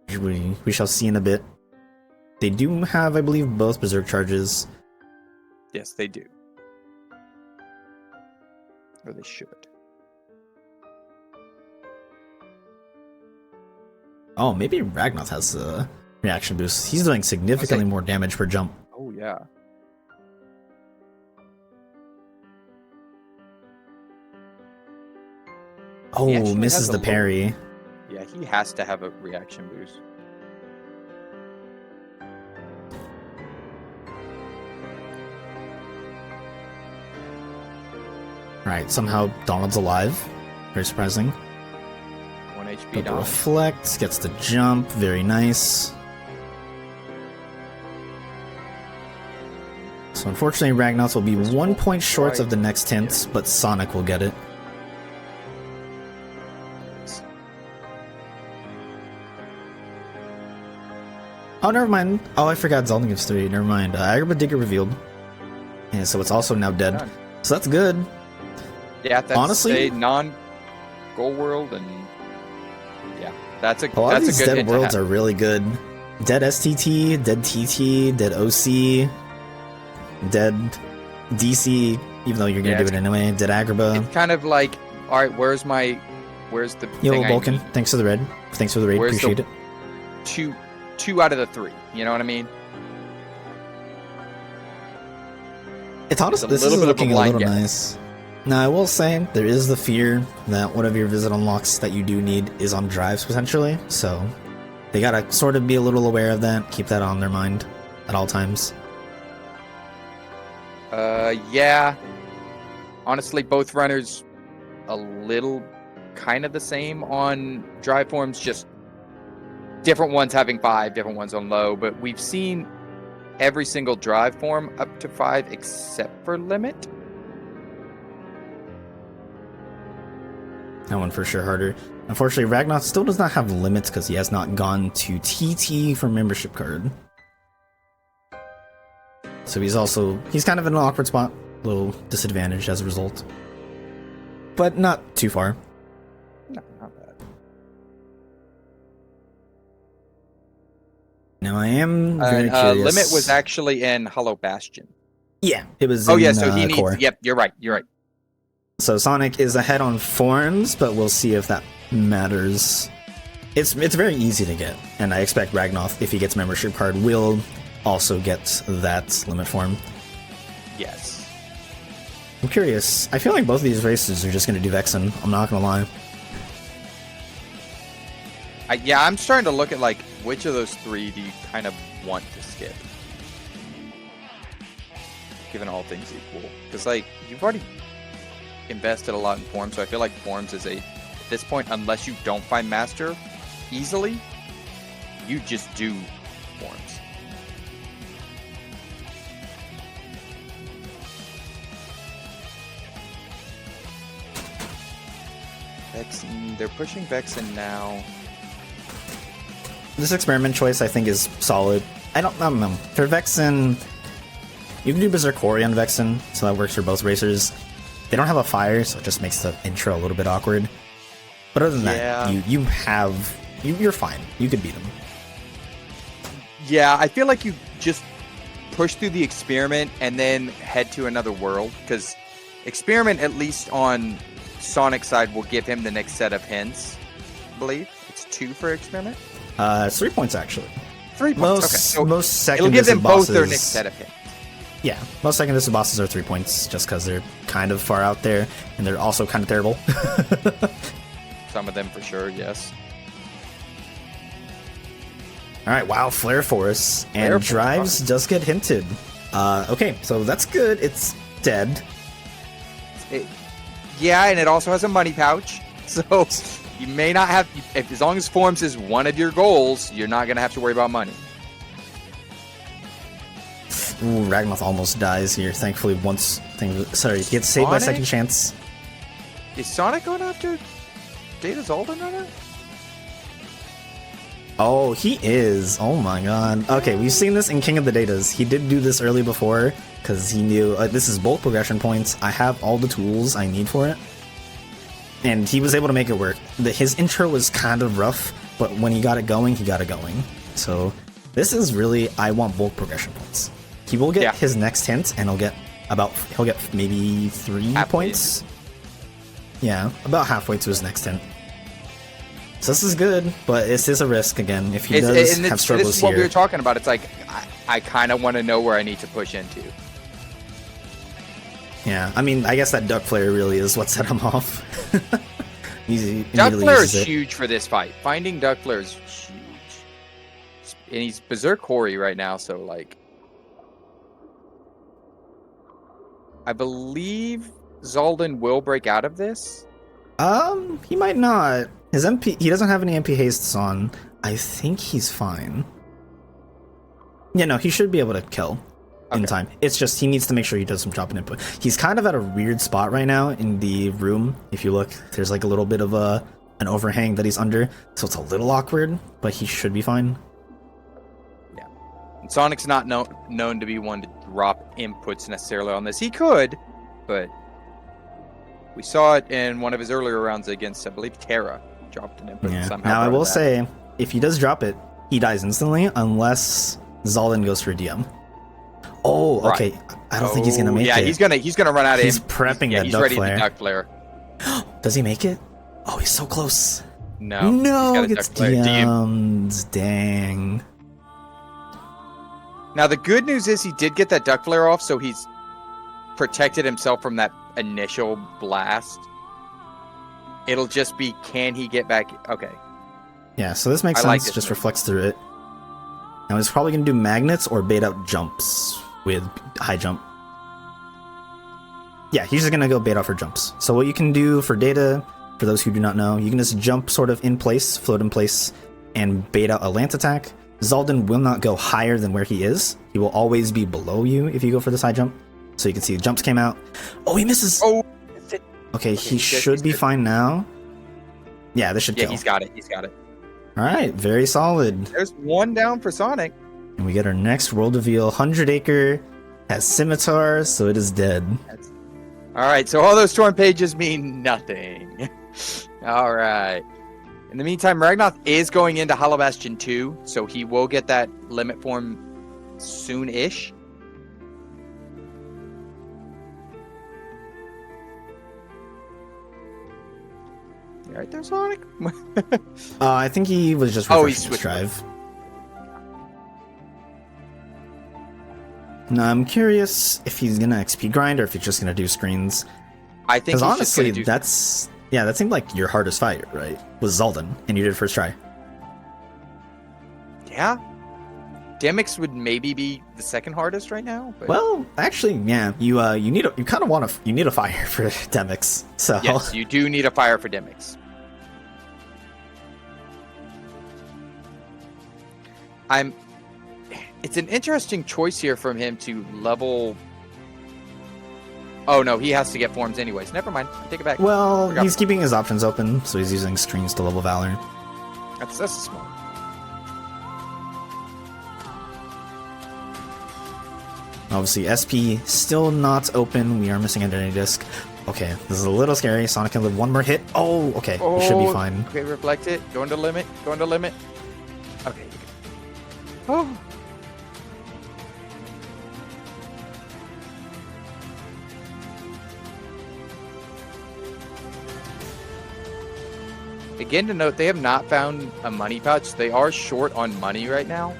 We shall see in a bit. They do have, I believe, both Berserk Charges. Yes, they do. Or they should. Oh, maybe Ragnoth has a reaction boost. He's doing significantly more damage per jump. Oh, yeah. Oh, misses the parry. Yeah, he has to have a reaction boost. Right, somehow Donald's alive. Very surprising. 1 HP But the Donald. reflect, gets the jump, very nice. So unfortunately Ragnoth will be 1 point short of the next hint, but Sonic will get it. Oh, never mind. Oh, I forgot Zelda gives 3. Never mind. Agrabah Digger revealed. Yeah, so it's also now dead. So that's good. Yeah, that's honestly a non-goal world, and yeah, that's a lot that's of these a good dead worlds are really good. Dead STT, dead TT, dead OC, dead DC, even though you're gonna do it anyway. Dead Agrabah. It's kind of like, all right, where's the Yo, thing Vulcan, I need? thanks for the red. Thanks for the raid, Where's appreciate it. Two out of the 3. You know what I mean? It's honestly, It's a this is little bit of a looking a blind little guess. nice. Now, I will say, there is the fear that one of your visit unlocks that you do need is on drives, potentially, so they gotta sort of be a little aware of that, keep that on their mind at all times. Yeah. Honestly, both runners a little kind of the same on drive forms, just different ones having 5, different ones on low, but we've seen every single drive form up to 5 except for limit. That one for sure harder. Unfortunately, Ragnoth still does not have limits because he has not gone to TT for membership card. So he's kind of in an awkward spot, a little disadvantaged as a result. But not too far. No, not bad. Now I am very curious. Limit was actually in Hollow Bastion. Yeah, it was Oh in, yeah, so he needs. core. Yep, you're right. You're right. So Sonic is ahead on forms, but we'll see if that matters. It's very easy to get, and I expect Ragnoth, if he gets membership card, will also get that limit form. Yes. I'm curious. I feel like both of these races are just going to do Vexen. I'm not going to lie. Yeah, I'm starting to look at like which of those three do you kind of want to skip, given all things equal. Because like you've already invested a lot in forms, so I feel like forms is at this point, unless you don't find master easily, you just do forms. Vexen, they're pushing Vexen now. This experiment choice I think is solid. I don't know. For Vexen, you can do Berserkori on Vexen, so that works for both racers. They don't have a fire, so it just makes the intro a little bit awkward. But other than that, you're fine. You could beat them. Yeah, I feel like you just push through the experiment and then head to another world, because experiment, at least on Sonic's side, will give him the next set of hints. I believe it's 2 for experiment. It's 3 points actually. 3 points. Okay, so most second it'll give them both bosses, their next set of hints. Yeah, most second disc bosses are 3 points, just because they're kind of far out there, and they're also kind of terrible. Some of them for sure, yes. Alright, wow, Flare Force, and Drives does get hinted. Okay, so that's good, it's dead. Yeah, and it also has a money pouch, so you may not have, as long as forms is one of your goals, you're not going to have to worry about money. Ooh, Ragnoth almost dies here, thankfully sorry, he gets saved by second chance. Is Sonic going after Data Zoldan right now? Oh, he is. Oh my god. Okay, we've seen this in King of the Datas. He did do this early before, because he knew, this is bulk progression points. I have all the tools I need for it. And he was able to make it work. His intro was kind of rough, but when he got it going, he got it going. So, this is really, I want bulk progression points. He will get his next hint, and he'll get maybe 3 points. Yeah, about halfway to his next hint. So this is good, but this is a risk again. If he does have struggles this is what here. we were talking about. It's like, I kind of want to know where I need to push into. Yeah, I mean, I guess that Duck Flare really is what set him off. Duck Flare is huge for this fight. Finding Duck Flare is huge. And he's Berserkori right now, so like... I believe Zoldan will break out of this. He might not. His MP, he doesn't have any MP hastes on. I think he's fine. Yeah, no, he should be able to kill in time. It's just he needs to make sure he does some dropping input. He's kind of at a weird spot right now in the room. If you look, there's like a little bit of an overhang that he's under, so it's a little awkward, but he should be fine. Yeah, and Sonic's not known to be one to drop inputs necessarily on this. He could, but we saw it in one of his earlier rounds against, I believe, Terra. Dropped an input somehow. Now I will say, if he does drop it, he dies instantly unless Zoldan goes for a DM. Oh, okay. I don't think he's gonna make it. Yeah, he's gonna run out of. He's prepping that he's Duck ready Flare. to Duck Flare. Does he make it? Oh, he's so close. No, he gets DM'd. Dang. Now the good news is he did get that Duck Flare off, so he's protected himself from that initial blast. It'll just be, can he get back? Okay. Yeah, so this makes sense. Just reflects through it. Now he's probably going to do magnets or bait out jumps with high jump. Yeah, he's just going to go bait out for jumps. So what you can do for data, for those who do not know, you can just jump sort of in place, float in place, and bait out a lance attack. Zoldan will not go higher than where he is. He will always be below you if you go for this high jump. So you can see the jumps came out. Oh, he misses! Oh! Okay, he should be fine now. Yeah, this should kill. Yeah, he's got it. He's got it. Alright, very solid. There's one down for Sonic. And we get our next world reveal. 100 Acre has Scimitar, so it is dead. Alright, so all those torn pages mean nothing. Alright. In the meantime, Ragnoth is going into Hollow Bastion 2, so he will get that limit form soon-ish. Right there, Sonic? I think he was just refreshing his drive. Now I'm curious if he's gonna XP grind or if he's just gonna do screens. I think Because he's honestly, just gonna do... that seemed like your hardest fight, right? Was Zoldan, and you did it first try. Yeah. Demix would maybe be the second hardest right now. But... Well, actually, yeah, you need a fire for Demix. So yes, you do need a fire for Demix. It's an interesting choice here from him to level. Oh no, he has to get forms anyways. Never mind. I take it back. Well, he's keeping his options open, so he's using screens to level Valor. That's smart. Obviously, SP still not open. We are missing Identity Disc. Okay, this is a little scary. Sonic can live one more hit. Oh, okay. We should be fine. Okay, reflect it. Go into limit. Go into limit. Okay. Oh. Again, to note, they have not found a money pouch. They are short on money right now.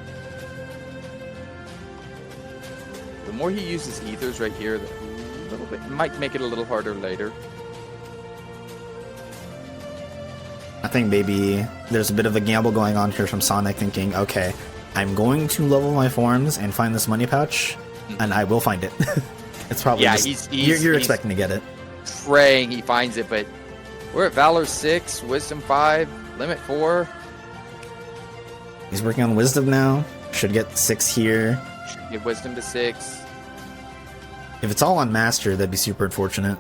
The more he uses ethers right here, a little bit might make it a little harder later. I think maybe there's a bit of a gamble going on here from Sonic, thinking, okay, I'm going to level my forms and find this money pouch, and I will find it. It's probably you're expecting to get it. Praying he finds it, but we're at Valor 6, Wisdom 5, Limit 4. He's working on Wisdom now. Should get 6 here. Should get Wisdom to 6. If it's all on Master, that'd be super unfortunate.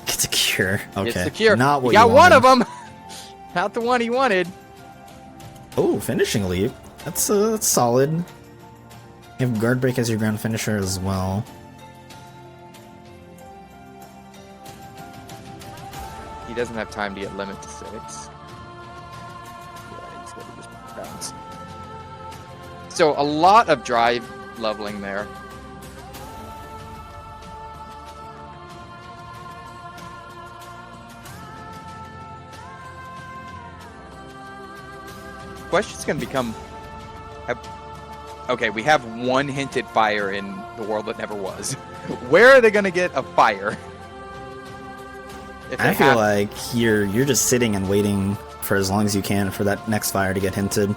Gets a cure. Okay. It's the cure. Not what he got you one wanted. of them. Not the one he wanted. Oh, finishing leap. That's solid. You have Guard Break as your ground finisher as well. He doesn't have time to get Limit to 6. Yeah, he's got to just bounce. So a lot of drive leveling there. Question's going to become... Okay, we have one hinted fire in the world that never was. Where are they going to get a fire? I feel like you're just sitting and waiting for as long as you can for that next fire to get hinted.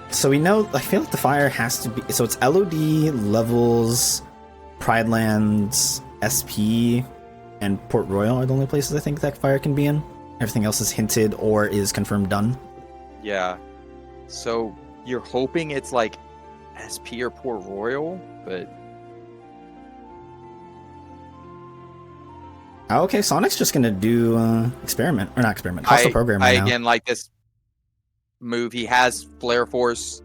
So we know, I feel like the fire has to be, so it's LOD, Levels, Pride Lands, SP, and Port Royal are the only places I think that fire can be in. Everything else is hinted or is confirmed done. Yeah. So you're hoping it's like SP or Port Royal, but... Okay, Sonic's just gonna do experiment, or not experiment, hostile program right now. Again like this move. He has Flare Force,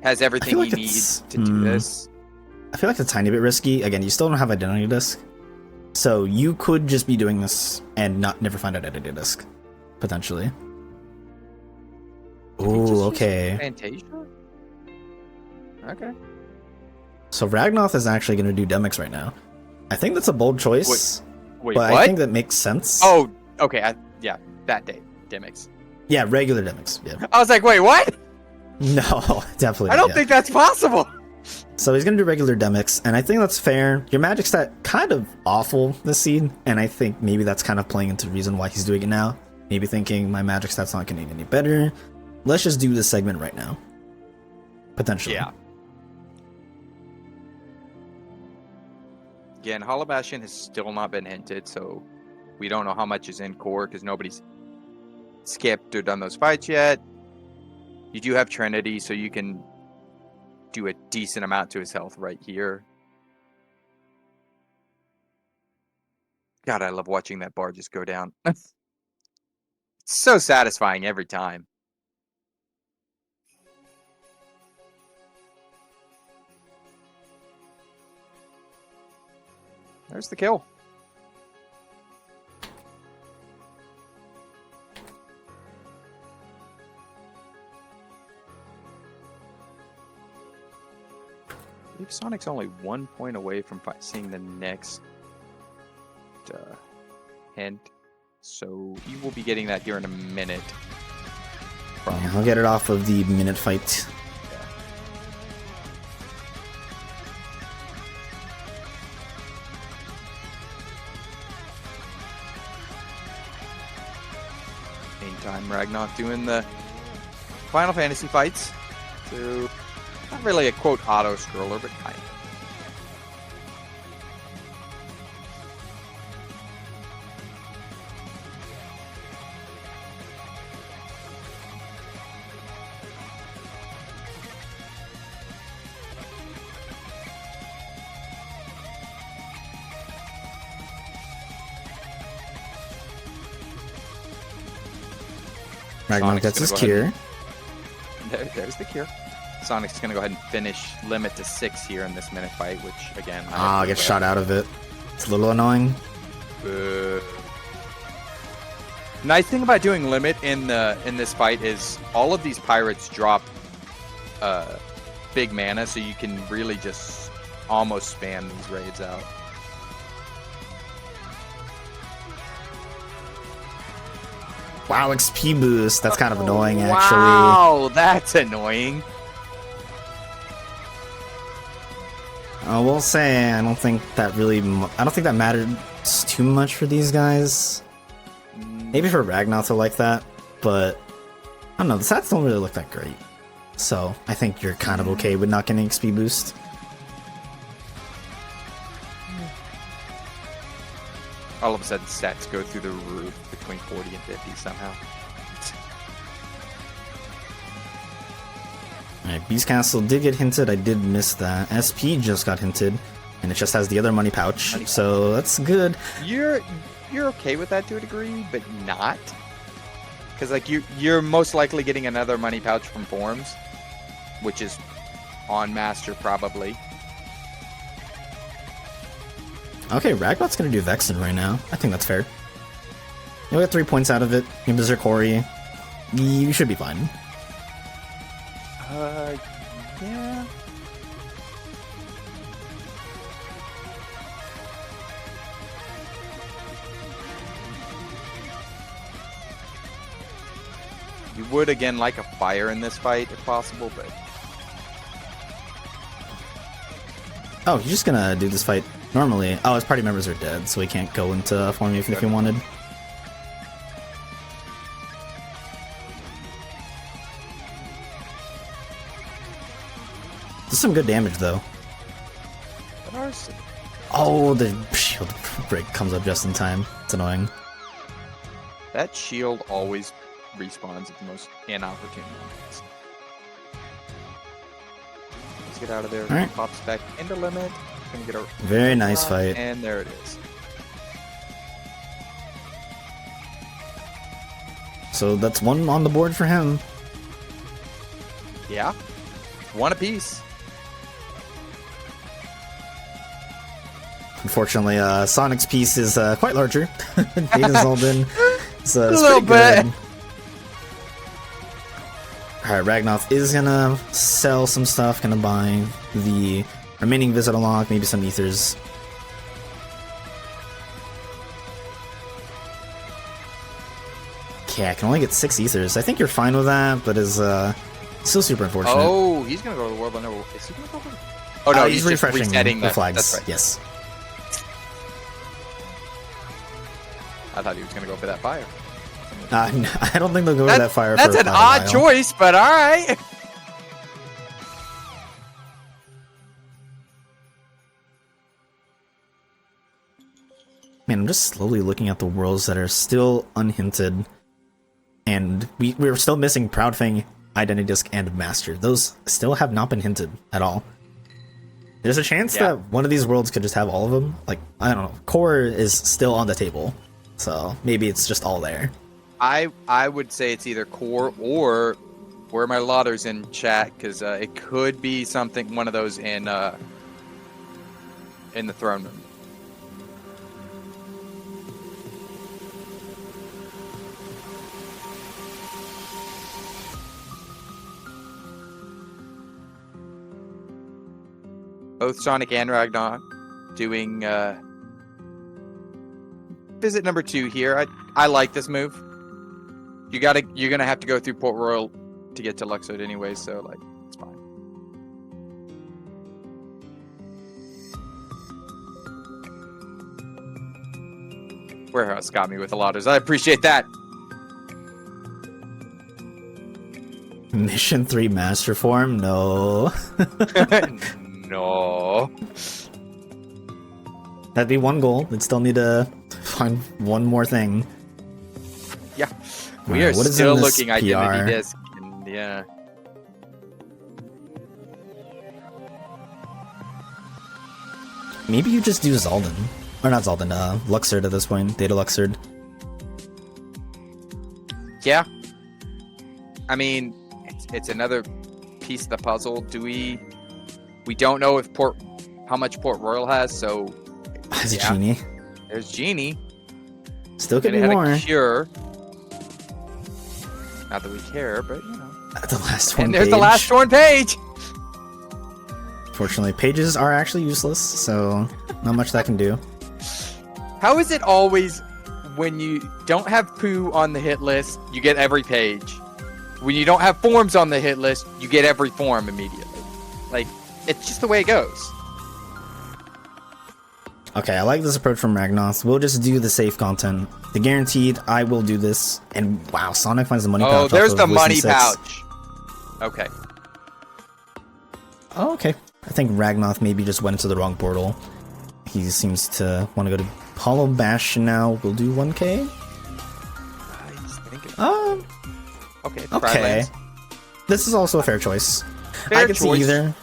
has everything he needs to do this. I feel like it's a tiny bit risky. Again, you still don't have Identity Disc, so you could just be doing this and never find Identity Disc, potentially. Ooh, okay. Fantasia? Okay. So Ragnoth is actually gonna do Demix right now. I think that's a bold choice. Wait, but what? I think that makes sense. Oh, okay. Yeah, that day, Demix. Yeah, regular Demix. Yeah. I was like, wait, what? No, definitely. I don't think that's possible. So he's gonna do regular Demix, and I think that's fair. Your magic stat kind of awful this seed, and I think maybe that's kind of playing into the reason why he's doing it now. Maybe thinking my magic stat's not getting any better. Let's just do this segment right now. Potentially. Yeah. Again, Hollow Bastion has still not been hinted, so we don't know how much is in core because nobody's skipped or done those fights yet. You do have Trinity, so you can do a decent amount to his health right here. God, I love watching that bar just go down. It's so satisfying every time. There's the kill. I believe Sonic's only 1 point away from seeing the next hint, so you will be getting that here in a minute. Yeah, I'll get it off of the minute fight. Yeah. meantime. Ragnoth doing the Final Fantasy fights. So, not really a quote auto scroller, but kind of. Ragnoth gets his cure. There's the cure. Sonic's going to go ahead and finish limit to 6 here in this minute fight, which, again... I get shot out of it. It's a little annoying. Nice thing about doing limit in this fight is all of these pirates drop big mana, so you can really just almost spam these raids out. Wow, XP boost. That's kind of annoying, actually. Wow, that's annoying. I will say, I don't think that mattered too much for these guys. Maybe for Ragnoth to like that, but I don't know. The stats don't really look that great. So I think you're kind of okay with not getting XP boost. All of a sudden, stats go through the roof between 40 and 50 somehow. Alright, Beast Castle did get hinted. I did miss that. SP just got hinted, and it just has the other money pouch, so that's good. You're okay with that to a degree, but not. Because like you're most likely getting another money pouch from Forms, which is on Master probably. Okay, Ragnoth's gonna do Vexen right now. I think that's fair. You'll get 3 points out of it. You have Berserk Hori. You should be fine. Yeah. You would again like a fire in this fight if possible, but oh, you're just gonna do this fight normally. Oh, his party members are dead, so he can't go into form if he wanted. Does some good damage though. Oh, the shield break comes up just in time. It's annoying. That shield always respawns at the most inopportune moments. Let's get out of there. All right. Pops back into limit. Gonna get a very nice fight. And there it is. So that's one on the board for him. Yeah. One apiece. Unfortunately, Sonic's piece is quite larger. Data's all been. It's a little bit. Alright, Ragnoth is gonna sell some stuff, gonna buy the remaining Visit Unlock, maybe some Ethers. Okay, I can only get 6 Ethers. I think you're fine with that, but is still super unfortunate. Oh, he's gonna go to the World Under. Is he gonna go to the... Oh no, he's refreshing just resetting the flags. That's right. Yes. I thought he was gonna go for that fire. No, I don't think they'll go for that fire. That's for an odd choice, but all right. Man, I'm just slowly looking at the worlds that are still unhinted, and we're still missing Proudfang, Identity Disc, and Master. Those still have not been hinted at all. There's a chance that one of these worlds could just have all of them. Like, I don't know. Core is still on the table, so maybe it's just all there. I would say it's either Core or where are my lotters in chat, because it could be something, one of those in the throne room. Both Sonic and Ragnoth doing visit number 2 here. I like this move. You're gonna have to go through Port Royal to get to Luxord anyway, so like it's fine. Warehouse got me with the lotters. I appreciate that. Mission 3 Master Form? No. No. That'd be one goal. We'd still need to find one more thing. Yeah. We Alright, are what is still in this looking PR? identity disc. And yeah. Maybe you just do Zaldin. Or not Zaldin, Luxord at this point. Data Luxord. Yeah. I mean, it's another piece of the puzzle. Do we don't know if how much Port Royal has, so Has a Genie. There's Genie. Still could And be it had more. a cure. Not that we care, but you know. The last one. And there's the last torn page. Fortunately, pages are actually useless, so not much that can do. How is it always when you don't have poo on the hit list, you get every page? When you don't have forms on the hit list, you get every form immediately. Like, it's just the way it goes. Okay, I like this approach from Ragnoth. We'll just do the safe content. The guaranteed, I will do this. And wow, Sonic finds the money pouch. Oh, there's off the of Wisdom money 6. pouch. Okay. Oh, okay. I think Ragnoth maybe just went into the wrong portal. He seems to want to go to Hollow Bastion now. We'll do 1k. Nice. Thinking. Okay. Okay. Friendlands. This is also a fair choice. Fair I could see choice. either.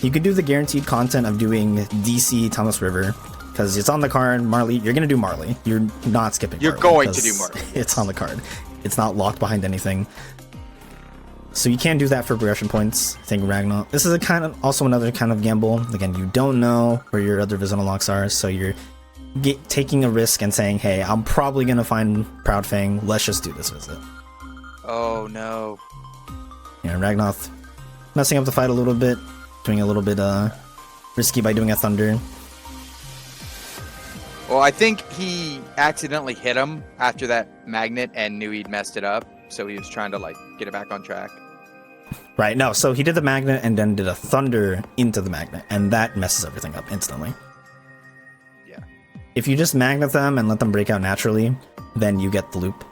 You could do the guaranteed content of doing DC Thomas River. Because it's on the card, Marley. You're going to do Marley. You're not skipping You're Marley going to do because Marley. It's on the card. It's not locked behind anything. So you can do that for progression points. I think Ragnoth. This is also another kind of gamble. Again, you don't know where your other Vizina locks are, so you're taking a risk and saying, hey, I'm probably going to find Proud Fang. Let's just do this visit. Oh, no. Yeah, Ragnoth messing up the fight a little bit. Doing a little bit risky by doing a Thunder. Well, I think he accidentally hit him after that magnet and knew he'd messed it up. So he was trying to, like, get it back on track. Right, no, so he did the magnet and then did a Thunder into the magnet, and that messes everything up instantly. Yeah. If you just magnet them and let them break out naturally, then you get the loop.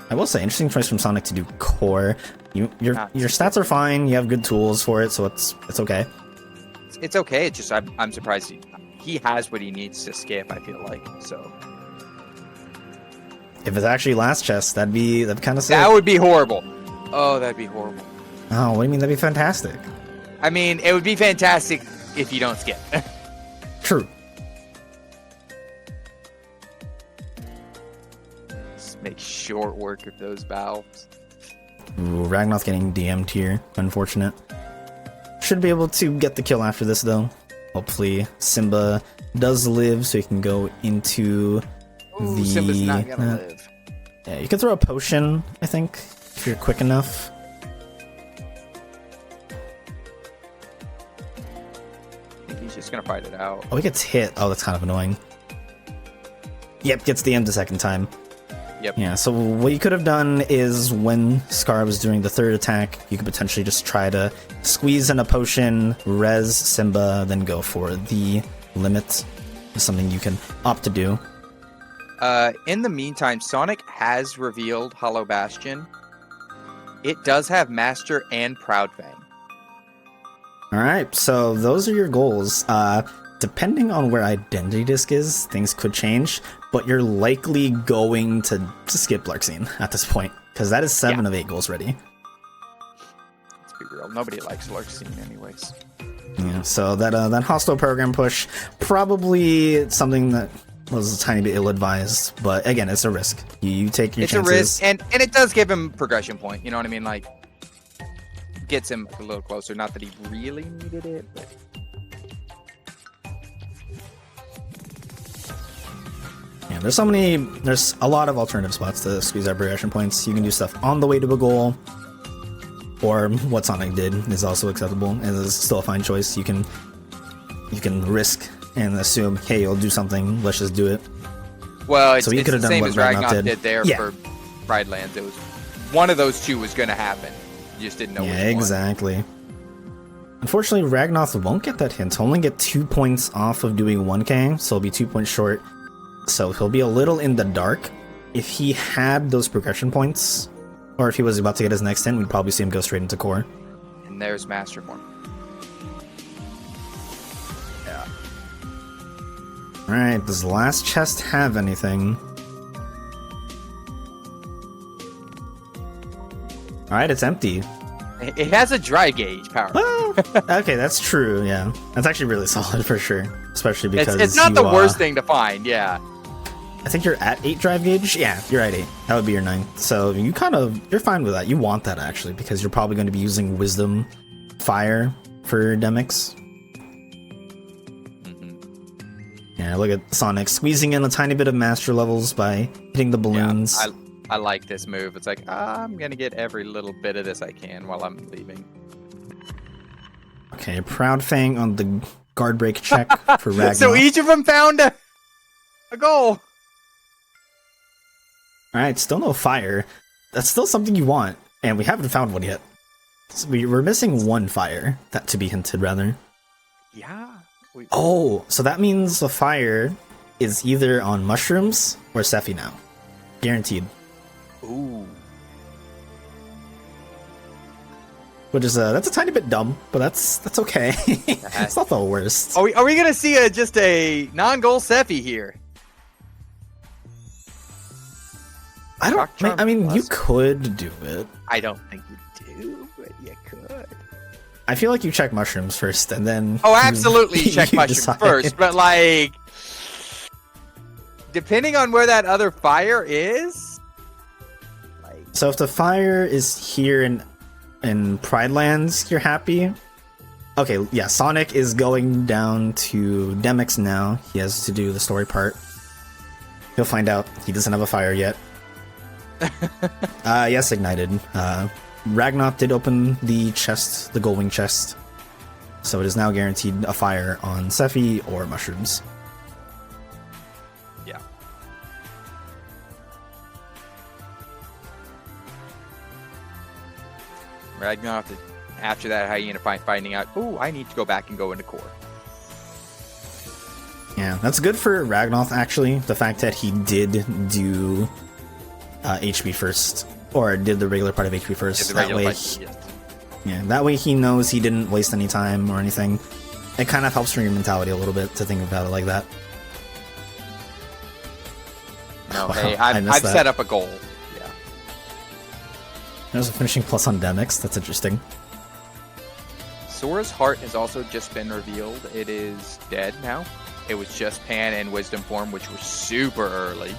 I will say, interesting choice from Sonic to do core. Your stats are fine. You have good tools for it, so it's okay. It's okay. It's just I'm surprised he has what he needs to skip. I feel like so. If it's actually last chest, that'd kind of sick. That would be horrible. Oh, that'd be horrible. Oh, what do you mean? That'd be fantastic. I mean, it would be fantastic if you don't skip. True. Just make short work of those valves. Ooh, Ragnoth getting DM'd here. Unfortunate. Should be able to get the kill after this, though. Hopefully, Simba does live, so he can go into Ooh, Simba's not gonna live. Yeah, you can throw a potion, I think, if you're quick enough. I think he's just gonna fight it out. Oh, he gets hit. Oh, that's kind of annoying. Yep, gets DM'd the second time. Yep. Yeah, so what you could have done is when Scar was doing the third attack, you could potentially just try to squeeze in a potion, res Simba, then go for the limit. It's something you can opt to do. In the meantime, Sonic has revealed Hollow Bastion. It does have Master and Proud Fang. Alright, so those are your goals. Depending on where Identity Disc is, things could change, but you're likely going to skip Larxene at this point, because that is 7 of 8 goals ready. Let's be real, nobody likes Larxene anyways. Yeah, so that hostile program push, probably something that was a tiny bit ill-advised, but again, it's a risk. You take your chances. It's a risk, and it does give him progression point, you know what I mean? Like, gets him a little closer. Not that he really needed it, but... Yeah, there's a lot of alternative spots to squeeze out progression points. You can do stuff on the way to a goal, or what Sonic did is also acceptable, and is still a fine choice. You can risk and assume, hey, you'll do something, let's just do it. Well, it's, so it's the same as Ragnoth Ragnoth did there yeah. for Pridelands. It was one of those two was going to happen. You just didn't know which one. Exactly. Unfortunately, Ragnoth won't get that hint. He'll only get 2 points off of doing 1k, so he'll be 2 points short. so he'll be a little in the dark. If he had those progression points, or if he was about to get his next hit, we'd probably see him go straight into core. And there's Master Form. Yeah. Alright, does the last chest have anything? Alright, it's empty. It has a dry gauge power. Well, okay, that's true, yeah. That's actually really solid for sure. Especially because it's not the worst thing to find, yeah. I think you're at 8 drive gauge? Yeah, you're at 8. That would be your 9th. So you're fine with that. You want that actually, because you're probably going to be using Wisdom Fire for Demix. Yeah, look at Sonic squeezing in a tiny bit of master levels by hitting the balloons. Yeah, I like this move. It's like, I'm going to get every little bit of this I can while I'm leaving. Okay, Proud Fang on the guard break check for Ragnoth. So each of them found a goal. Alright, still no fire. That's still something you want, and we haven't found one yet. So we're missing one fire, that to be hinted, rather. Yeah. Oh, so that means the fire is either on mushrooms or Sephi now. Guaranteed. Ooh. Which is that's a tiny bit dumb, but that's okay. It's not the worst. Are we gonna see just a non-goal Sephi here? I mean, you could do it. I don't think you do, but you could. I feel like you check mushrooms first, and then... Oh, absolutely check mushrooms decide. first, but like... Depending on where that other fire is... Like... So if the fire is here in Pride Lands, you're happy? Okay, yeah, Sonic is going down to Demix now. He has to do the story part. He'll find out he doesn't have a fire yet. Yes, ignited. Ragnoth did open the chest, the Goldwing chest. So it is now guaranteed a fire on Sephi or mushrooms. Yeah. Ragnoth, after that, how are you gonna finding out, oh, I need to go back and go into core. Yeah, that's good for Ragnoth, actually. The fact that he did do HP first, or did the regular part of HP first. That way, yeah, that way he knows he didn't waste any time or anything. It kind of helps from your mentality a little bit to think about it like that. No, wow, hey, I've set up a goal. Yeah. There's a finishing plus on Demix. That's interesting. Sora's heart has also just been revealed. It is dead now. It was just Pan and Wisdom form, which were super early.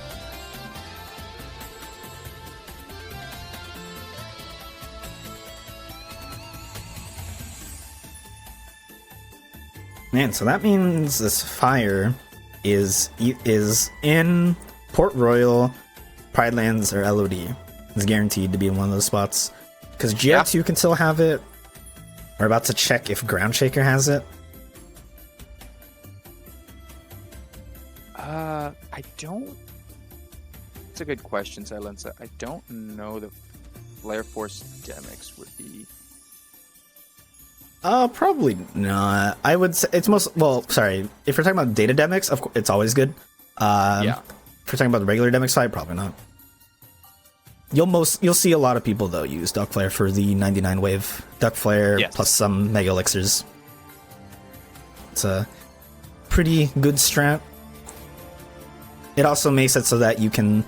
Man, so that means this fire is in Port Royal, Pride Lands, or LOD. It's guaranteed to be in one of those spots. Because GR2 can still have it. We're about to check if Ground Shaker has it. I don't... It's a good question, Silencer. I don't know the Flare Force Demix would be... Probably not. I would say it's most... Well, sorry. If we're talking about data Demix, of course, it's always good. Yeah. If we're talking about the regular Demix fight, probably not. You'll see a lot of people, though, use Duck Flare for the 99 wave. Duck Flare plus some Mega Elixirs. It's a pretty good strat. It also makes it so that you can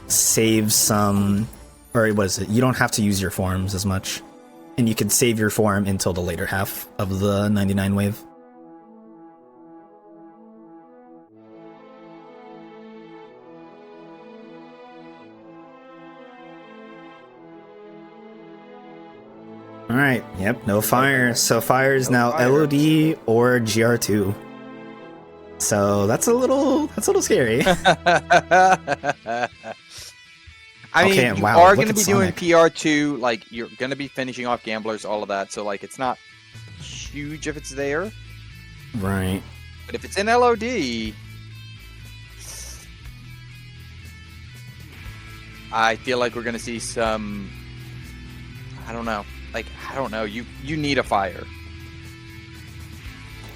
save some... Or what is it? You don't have to use your forms as much. And you can save your form until the later half of the 99 wave. Alright, yep, no fire. So fire is now LOD or GR2. So that's a little scary. I mean, you are going to be doing PR2, like, you're going to be finishing off gamblers, all of that, so, like, it's not huge if it's there. Right. But if it's in LOD, I feel like we're going to see some, I don't know, you need a fire.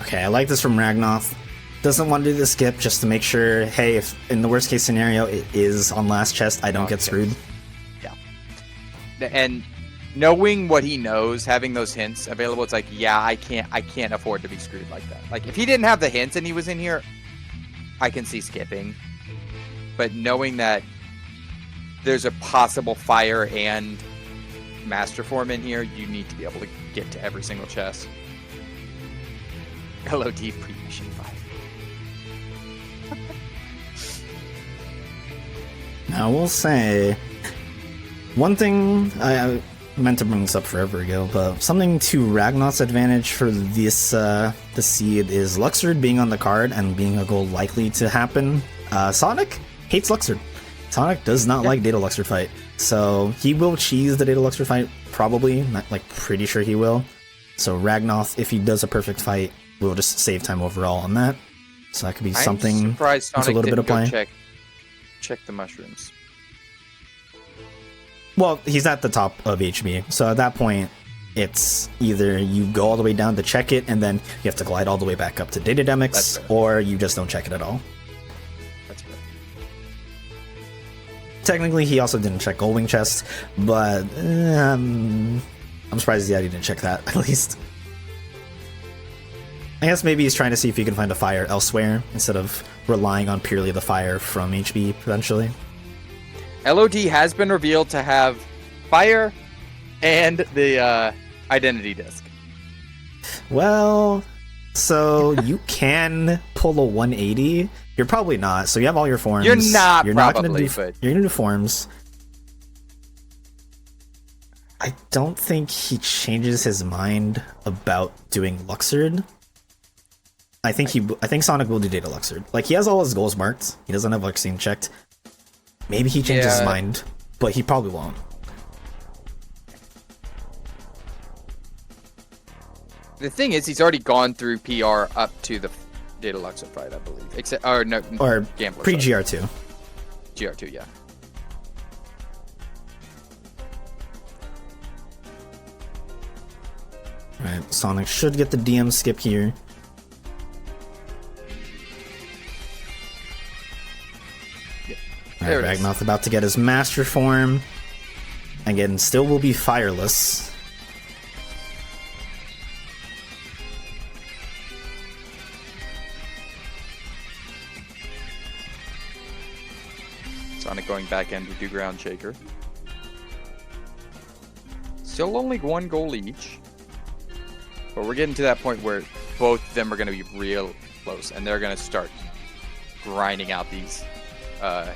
Okay, I like this from Ragnoth. doesn't want to do the skip just to make sure, hey, if in the worst case scenario it is on last chest, I don't get screwed. Yeah. And knowing what he knows, having those hints available, it's like, yeah, I can't afford to be screwed like that. Like, if he didn't have the hints and he was in here, I can see skipping. But knowing that there's a possible fire and master form in here, you need to be able to get to every single chest. LOD pre-mission 5. Now, we'll say, one thing, I meant to bring this up forever ago, but something to Ragnoth's advantage for this the seed is Luxord being on the card and being a goal likely to happen. Sonic hates Luxord. Sonic does not like Data Luxord fight, so he will cheese the Data Luxord fight, probably, like pretty sure he will. So Ragnoth, if he does a perfect fight, will just save time overall on that. So that could be something. I'm surprised Sonic a little bit of play. Check the mushrooms. Well, he's at the top of HB, so at that point, it's either you go all the way down to check it, and then you have to glide all the way back up to Data Demics, or you just don't check it at all. That's fair. Technically, he also didn't check Goldwing chest, but I'm surprised he didn't check that, at least. I guess maybe he's trying to see if he can find a fire elsewhere, instead of relying on purely the fire from HB, potentially. LOD has been revealed to have fire and the identity disc. Well, so you can pull a 180. You're probably not. So you have all your forms. You're not You're probably, but you're gonna do forms. I don't think he changes his mind about doing Luxord. I think Sonic will do Data Luxord. Like, he has all his goals marked. He doesn't have Luxine checked. Maybe he changes his mind, but he probably won't. The thing is, he's already gone through PR up to the Data Luxord fight, I believe. Except, or no, Gambler pre-GR2. GR2, yeah. Right, Sonic should get the DM skip here. Alright, Ragnoth about to get his master form. Again, still will be fireless. Sonic going back in to do ground shaker. Still only one goal each. But we're getting to that point where both of them are going to be real close, and they're going to start grinding out these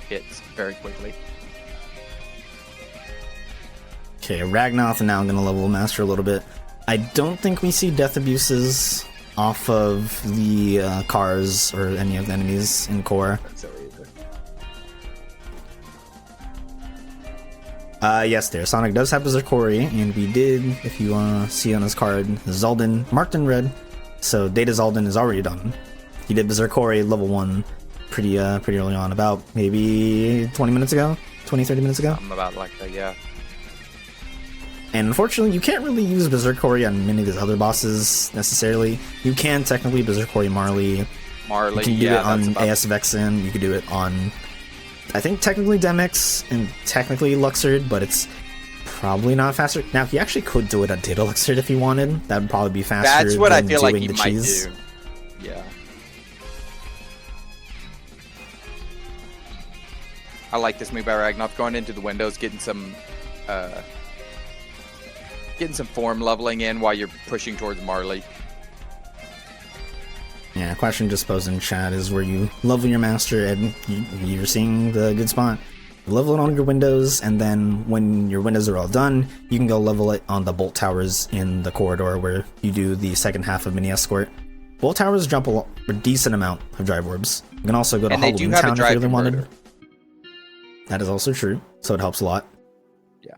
hits very quickly. Okay, Ragnoth now going to level Master a little bit. I don't think we see death abuses off of the cars or any of the enemies in core. Yes, there. Sonic does have Berserkori, and we did, if you want to see on his card, Zaldin marked in red. So Data Zaldin is already done. He did Berserkori level 1 pretty early on, about maybe 20 minutes ago? 20-30 minutes ago? I'm about like that, yeah. And unfortunately, you can't really use Berserkori on many of these other bosses, necessarily. You can technically Berserkori Marley. You can do it on AS Vexen, you can do it on, I think, technically Demix, and technically Luxord, but it's probably not faster. Now, he actually could do it on Data Luxord if he wanted. That would probably be faster. That's what than I feel like he the might cheese. do. Yeah. I like this move by Ragnoth, going into the windows, getting some form leveling in while you're pushing towards Marley. Yeah, question just posed in chat is where you level your master and you're seeing the good spot. You level it on your windows, and then when your windows are all done, you can go level it on the bolt towers in the corridor where you do the second half of Mini Escort. Bolt towers jump a decent amount of drive orbs. You can also go to Halloween Town if you really wanted. That is also true, so it helps a lot. Yeah.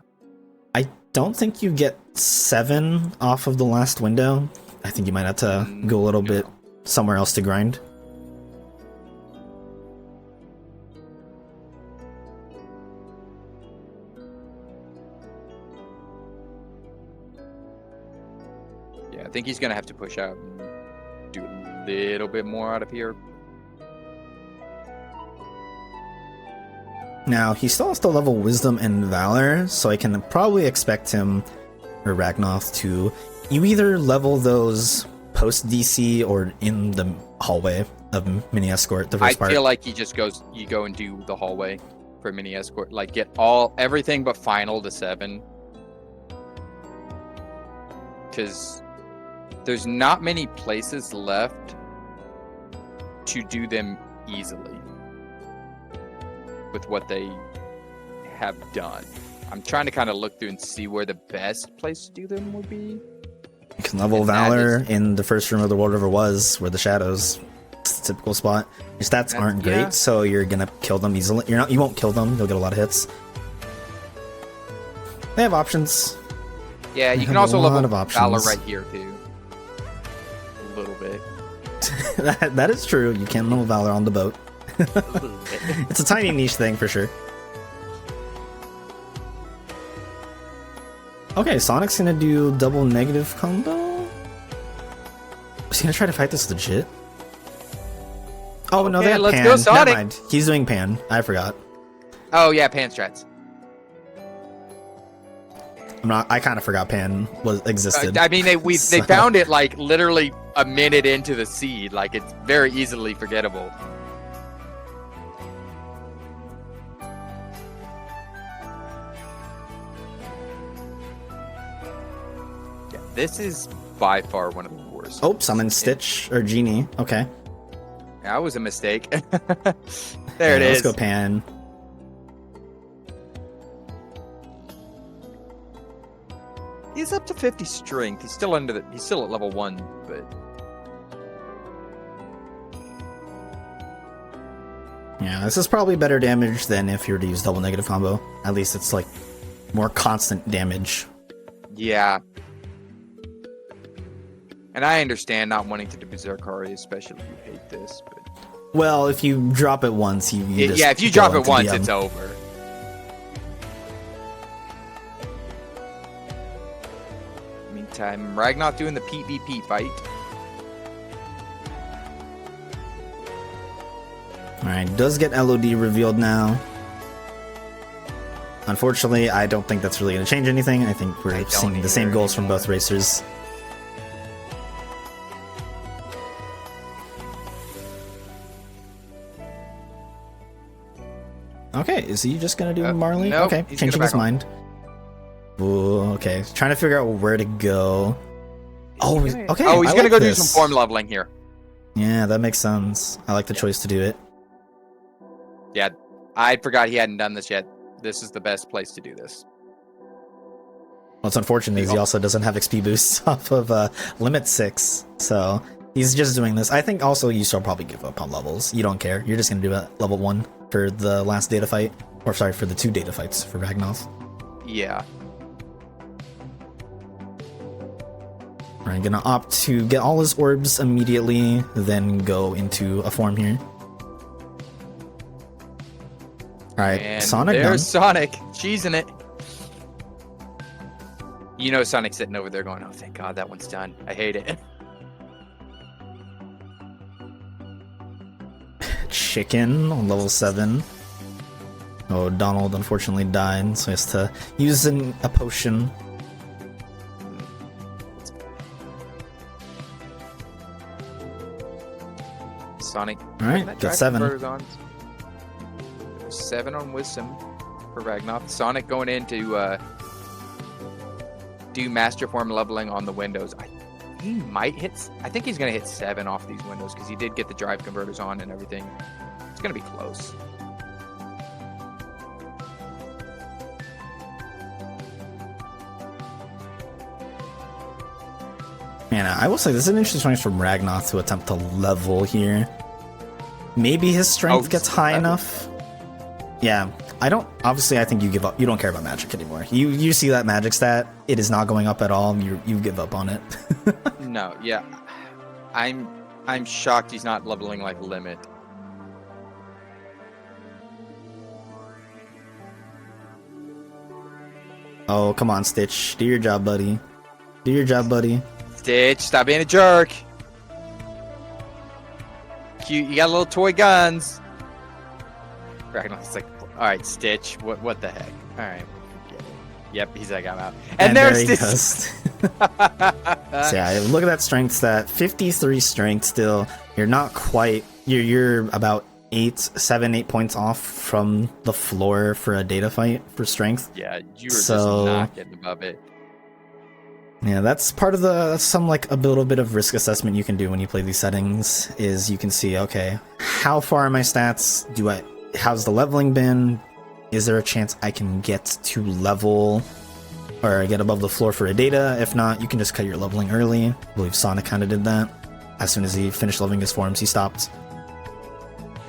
I don't think you get 7 off of the last window. I think you might have to go a little bit somewhere else to grind. Yeah, I think he's going to have to push out and do a little bit more out of here. Now, he still has to level Wisdom and Valor, so I can probably expect him, or Ragnoth, to you either level those post DC or in the hallway of Mini Escort, the first part. I feel like he just goes, you go and do the hallway for Mini Escort. Like, get everything but Final to 7. Because there's not many places left to do them easily with what they have done. I'm trying to kind of look through and see where the best place to do them would be. You can level Valor in the first room of the World River was, where the shadows. It's a typical spot. Your stats aren't great, so you're gonna kill them easily. You won't kill them. You'll get a lot of hits. They have options. Yeah, you can also level Valor right here too. A little bit. that is true. You can level Valor on the boat. It's a tiny niche thing for sure. Okay, Sonic's gonna do double negative combo. Is he gonna try to fight this legit? Oh no, they have let's Pan. go, Sonic. Never mind. He's doing Pan. I forgot. Oh yeah, Pan strats. I kind of forgot Pan existed. I mean, they found it like literally a minute into the seed. Like, it's very easily forgettable. Yeah, this is by far one of the worst. Oh, summon Stitch or Genie. Okay. That was a mistake. There it is. Let's go Pan. He's up to 50 strength. He's still at level 1, but yeah, this is probably better damage than if you were to use double negative combo. At least it's like more constant damage. Yeah. And I understand not wanting to do Berserkari, especially if you hate this, but well, if you drop it once, yeah, if you drop it once, it's over. Meantime, Ragnoth doing the Pete v Pete fight. Alright, does get LOD revealed now. Unfortunately, I don't think that's really going to change anything. I think we're seeing the same goals from both racers. Okay, is he just going to do Marley? Nope, okay, changing his mind. Ooh, okay, trying to figure out where to go. Oh, okay. Oh, he's going to go do some form leveling here. Yeah, that makes sense. I like the choice to do it. Yeah, I forgot he hadn't done this yet. This is the best place to do this. What's unfortunate is he also doesn't have XP boosts off of Limit 6, so he's just doing this. I think also you still probably give up on levels. You don't care. You're just going to do it level 1 for the last data fight. Or sorry, for the 2 data fights for Ragnoth. Yeah. Alright, gonna opt to get all his orbs immediately, then go into a form here. Alright, Sonic there's done. Sonic, cheesing it. You know Sonic's sitting over there going, oh, thank God that one's done. I hate it. Chicken on level 7. Oh, Donald unfortunately died, so he has to use a potion. Sonic. Alright, got 7. 7 on Wisdom for Ragnoth. Sonic going in to do Master Form leveling on the windows. He might hit... I think he's going to hit 7 off these windows because he did get the drive converters on and everything. It's going to be close. Man, I will say this is an interesting choice from Ragnoth to attempt to level here. Maybe his strength gets high enough. Yeah, I don't. Obviously, I think you give up. You don't care about magic anymore. You see that magic stat? It is not going up at all. You give up on it. No, yeah, I'm shocked he's not leveling like Limit. Oh, come on, Stitch. Do your job, buddy. Do your job, buddy. Stitch, stop being a jerk. Cute, you got little toy guns. Ragnoth's like, All right, Stitch. What the heck? All right. Yep, he's like, I'm out. And there's there he Stitch. goes. So yeah, look at that strength stat. 53 strength still. You're not quite. You're about 8 points off from the floor for a data fight for strength. Yeah, you were just not getting above it. Yeah, that's part of that's some like a little bit of risk assessment you can do when you play these settings. Is you can see, okay, how far are my stats? How's the leveling been? Is there a chance I can get to level or get above the floor for a data? If not, you can just cut your leveling early. I believe Sonic kind of did that. As soon as he finished leveling his forms, he stopped.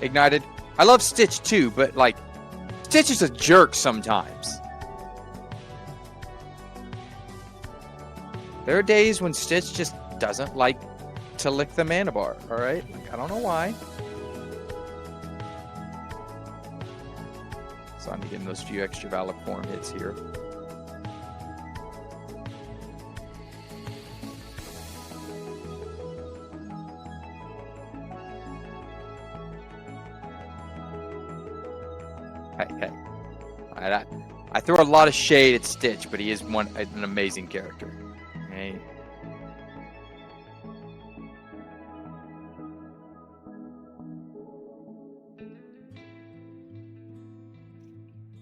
Ignited. I love Stitch too, but like, Stitch is a jerk sometimes. There are days when Stitch just doesn't like to lick the mana bar, alright? Like, I don't know why. So I'm getting those few extra Valak form hits here. Hey. I throw a lot of shade at Stitch, but he is an amazing character. Okay.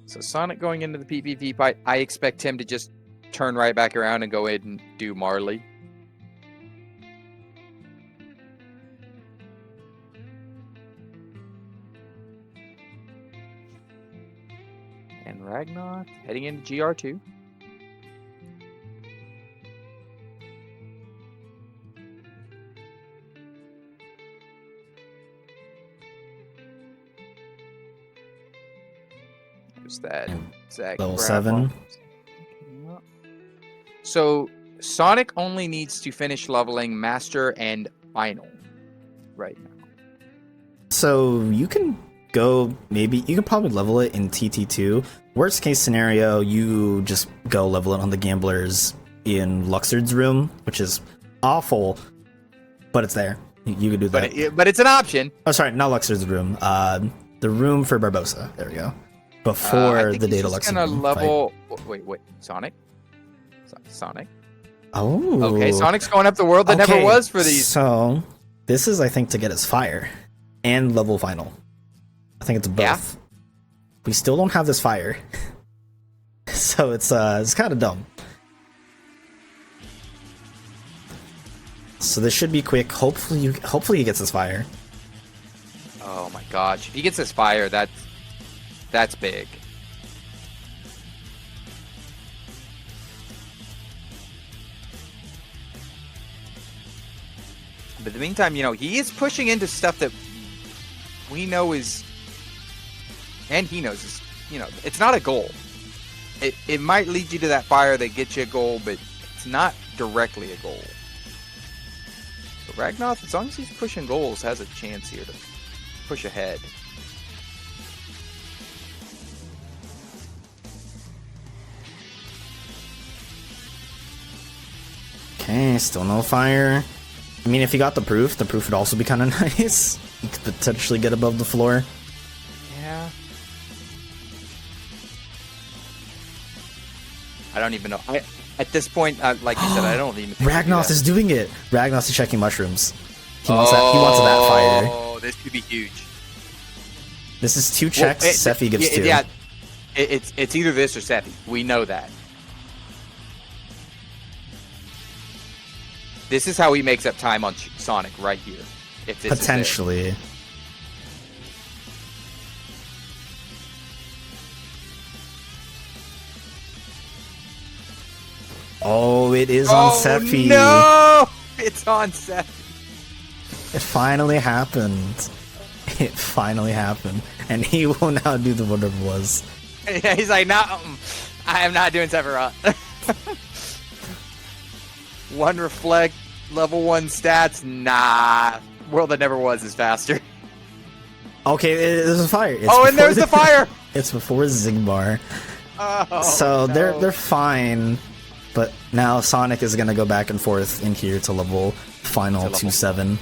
So Sonic going into the PvP fight, I expect him to just turn right back around and go in and do Marley. And Ragnoth heading into GR2. There's that Level 7. So Sonic only needs to finish leveling Master and Final right now. So you can go, maybe you can probably level it in TT2. Worst case scenario, you just go level it on the gamblers in Luxord's room, which is awful, but it's there. You could do that. But it's an option. Oh, sorry, not Luxord's room. The room for Barbosa. There we go. Before the data Luxord gonna level. Fight. Wait, Sonic. Sonic. Oh. Okay, Sonic's going up the world that never was for these. So this is, I think, to get his fire and level final. I think it's both. Yeah. We still don't have this fire, so it's kind of dumb. So this should be quick. Hopefully he gets his fire. Oh my gosh! If he gets his fire, that's big. But in the meantime, he is pushing into stuff that we know is, and he knows is, it's not a goal. It might lead you to that fire that gets you a goal, but it's not directly a goal. So Ragnoth, as long as he's pushing goals, has a chance here to push ahead. Okay, still no fire. I mean, if he got the proof would also be kind of nice. He could potentially get above the floor. Yeah. I don't even know. At this point, like you said, I don't even think Ragnoth is doing it. Ragnoth is checking mushrooms. He wants that fire. Oh, this could be huge. This is 2 checks. Sephi gives 2. Yeah, it's either this or Sephi. We know that. This is how he makes up time on Sonic right here. If this potentially. Is it. Oh, it is on Sephi. No! It's on Sephi. It finally happened. It finally happened. And he will now do the whatever it was. Yeah, he's like, no, I am not doing Sephiroth. One reflect, level 1 stats, nah. World that never was is faster. Okay, there's a fire. And there's the fire! It's before Zigbar. Oh, so no. they're fine, but now Sonic is gonna go back and forth in here to level final 2-7.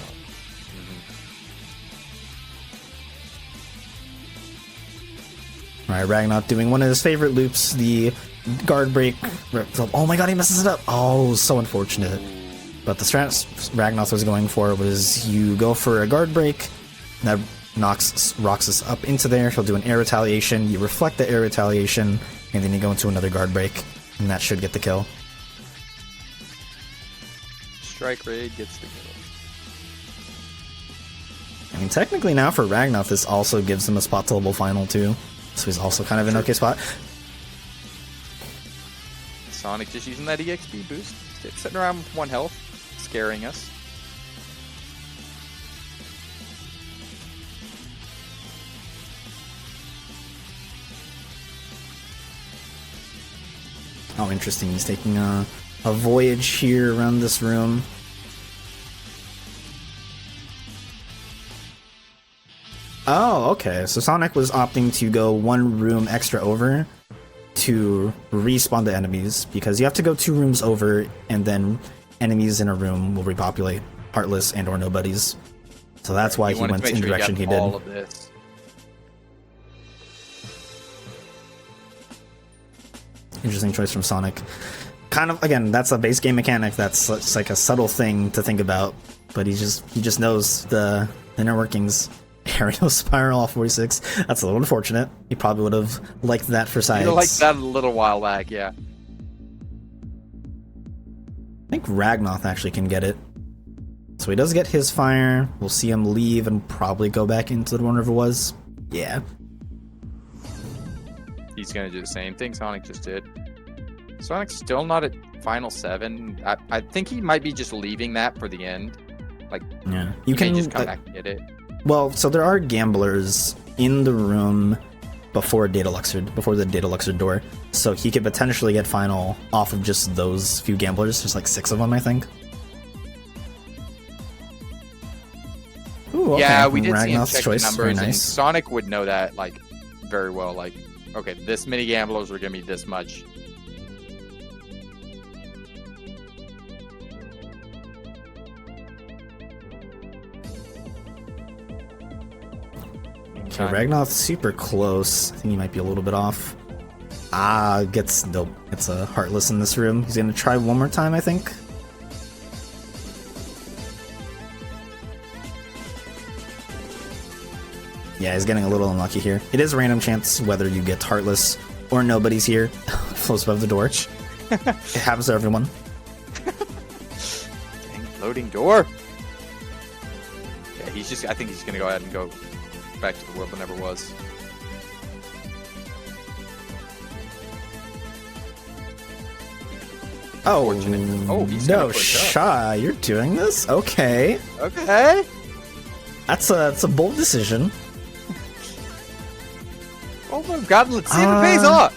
Alright, Ragnoth doing one of his favorite loops, the guard break. Oh my god, he messes it up. Oh, so unfortunate. But the strat Ragnoth was going for was you go for a guard break, that knocks Roxas up into there, he'll do an air retaliation, you reflect the air retaliation, and then you go into another guard break, and that should get the kill. Strike raid gets the kill. I mean, technically now for Ragnoth, this also gives him a spot to level final too, so he's also kind of in an okay spot. Sonic just using that EXP boost, sitting around with 1 health, scaring us. Oh, interesting. He's taking a voyage here around this room. Oh, okay. So Sonic was opting to go 1 room extra over to respawn the enemies, because you have to go 2 rooms over, and then enemies in a room will repopulate, heartless and or nobodies. So that's why he went in the direction he did. All of this. Interesting choice from Sonic. Kind of, again, that's a base game mechanic. That's it's like a subtle thing to think about, but he just knows the inner workings. Aerial spiral off 46. That's a little unfortunate. He probably would have liked that for science. You liked that a little while back, yeah. I think Ragnoth actually can get it. So he does get his fire. We'll see him leave and probably go back into the one river was. Yeah. He's gonna do the same thing Sonic just did. Sonic's still not at final 7. I think he might be just leaving that for the end. Like, yeah, you can just come back and get it. Well, so there are gamblers in the room before the Data Luxor door, so he could potentially get final off of just those few gamblers. There's like 6 of them, I think. Ooh, okay. Yeah, we did see him Ragnoth's check choice. the numbers, Very nice. and Sonic would know that like very well. Like, okay, this many gamblers are gonna be this much. Okay, Ragnoth's super close. I think he might be a little bit off. Nope. It's a Heartless in this room. He's gonna try one more time, I think. Yeah, he's getting a little unlucky here. It is a random chance whether you get Heartless or nobody's here. Floats above the door. It happens to everyone. Dang, loading door. Yeah, I think he's gonna go ahead and go back to the world that never was. Oh, he's no, Shy, you're doing this? Okay. Okay. That's a bold decision. Oh my god, let's see if it pays off.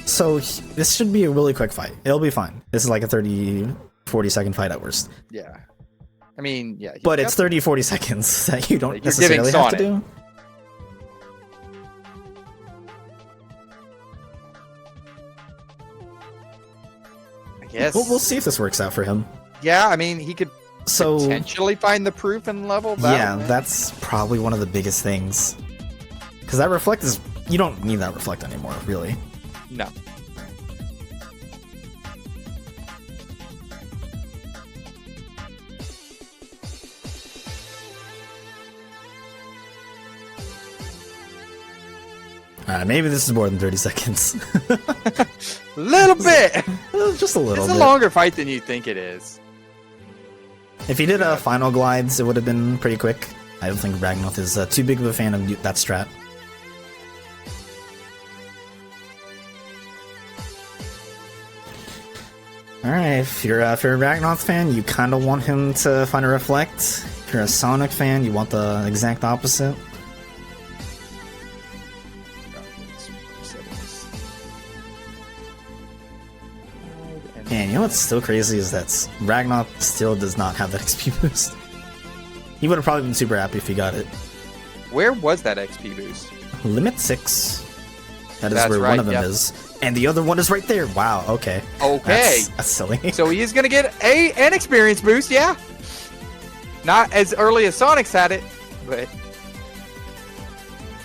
So this should be a really quick fight. It'll be fine. This is like a 30-40 second fight at worst. Yeah. I mean, yeah. But it's 30-40 seconds that you don't necessarily have to do. I guess. We'll see if this works out for him. Yeah, I mean, he could potentially find the proof and level that. Yeah, that's probably one of the biggest things. Because that reflect is... You don't need that reflect anymore, really. No. Maybe this is more than 30 seconds. A little bit! Just a little bit. It's a longer fight than you think it is. If he did a final glides, it would have been pretty quick. I don't think Ragnoth is too big of a fan of that strat. Alright, if you're a Ragnoth fan, you kind of want him to find a reflect. If you're a Sonic fan, you want the exact opposite. And you know what's still crazy is that Ragnoth still does not have that XP boost. He would have probably been super happy if he got it. Where was that XP boost? Limit 6. That's where right, one of them is. And the other one is right there. Wow, okay. Okay. That's silly. So he is going to get an experience boost, yeah. Not as early as Sonic's had it, but...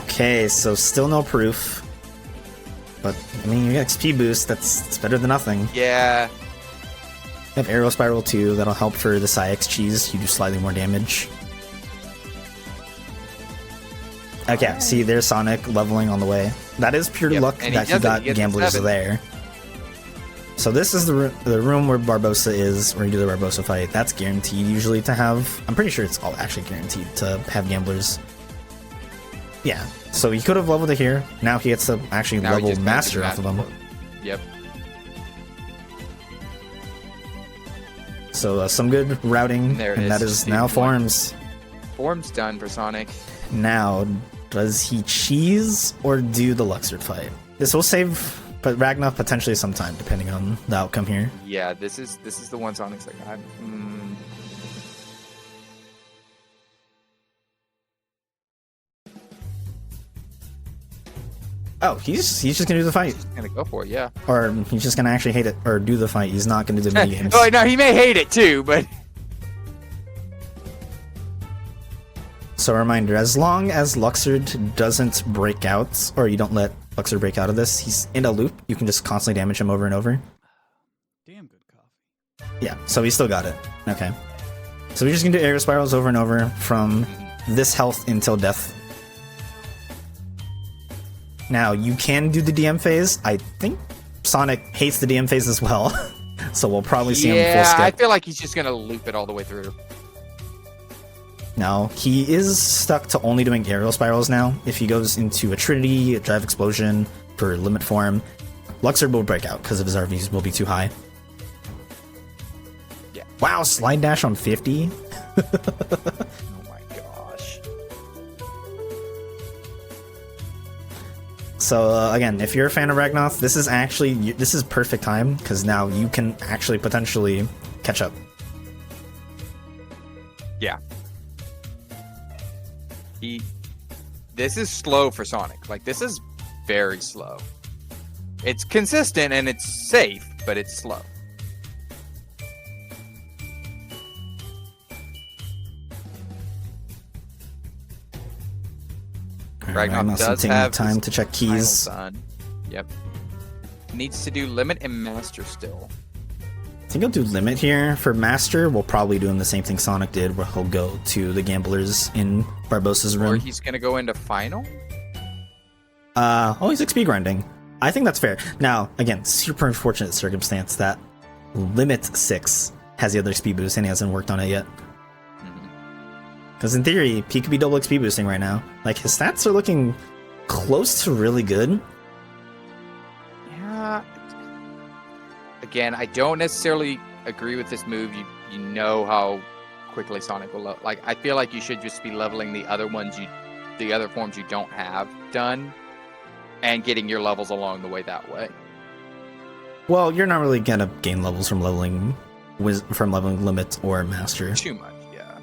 Okay, so still no proof. But, I mean, you get XP boost, that's better than nothing. Yeah. You have Aerial Spiral too, that'll help for the Psyx cheese, you do slightly more damage. Okay, see, there's Sonic leveling on the way. That is pure luck that he got Gamblers there. So this is the room where Barbossa is, where you do the Barbossa fight. That's guaranteed usually to have. I'm pretty sure it's all actually guaranteed to have Gamblers. Yeah, so he could have leveled it here. Now he gets to actually level Master off of him. Yep. So some good routing, and that is now Forms. Forms done for Sonic. Now, does he cheese or do the Luxord fight? This will save, but Ragnoth potentially some time, depending on the outcome here. Yeah, this is the one Sonic's like, Oh, he's just gonna do the fight. He's gonna go for it, yeah. Or he's just gonna actually hate it, or do the fight. He's not gonna do the minigames. Oh no, he may hate it too, but. So a reminder, as long as Luxord doesn't break out, or you don't let Luxord break out of this, he's in a loop. You can just constantly damage him over and over. Damn good coffee. Yeah, so he still got it. Okay. So we're just gonna do aerial spirals over and over from this health until death. Now, you can do the DM phase. I think Sonic hates the DM phase as well. So we'll probably see him full skip. Yeah, I feel like he's just gonna loop it all the way through. Now, he is stuck to only doing aerial spirals now. If he goes into a Trinity, a Drive Explosion for limit form, Luxord will break out because of his RVs will be too high. Yeah. Wow, slide dash on 50? Oh my gosh. So again, if you're a fan of Ragnoth, this is perfect time because now you can actually potentially catch up. Yeah. This is slow for Sonic. Like, this is very slow. It's consistent and it's safe, but it's slow. Ragnoth does have time to check keys. Yep. Needs to do limit and master still. I think he'll do limit here. For master, we'll probably do him the same thing Sonic did, where he'll go to the gamblers in Barbossa's room. Or he's gonna go into final? He's XP grinding. I think that's fair. Now, again, super unfortunate circumstance that limit 6 has the other XP boost and he hasn't worked on it yet. Because in theory, he could be double XP boosting right now. Like, his stats are looking close to really good. Yeah. Again, I don't necessarily agree with this move. You know how quickly Sonic will like. I feel like you should just be leveling the other forms you don't have done, and getting your levels along the way that way. Well, you're not really gonna gain levels from leveling limit or master. Too much, yeah.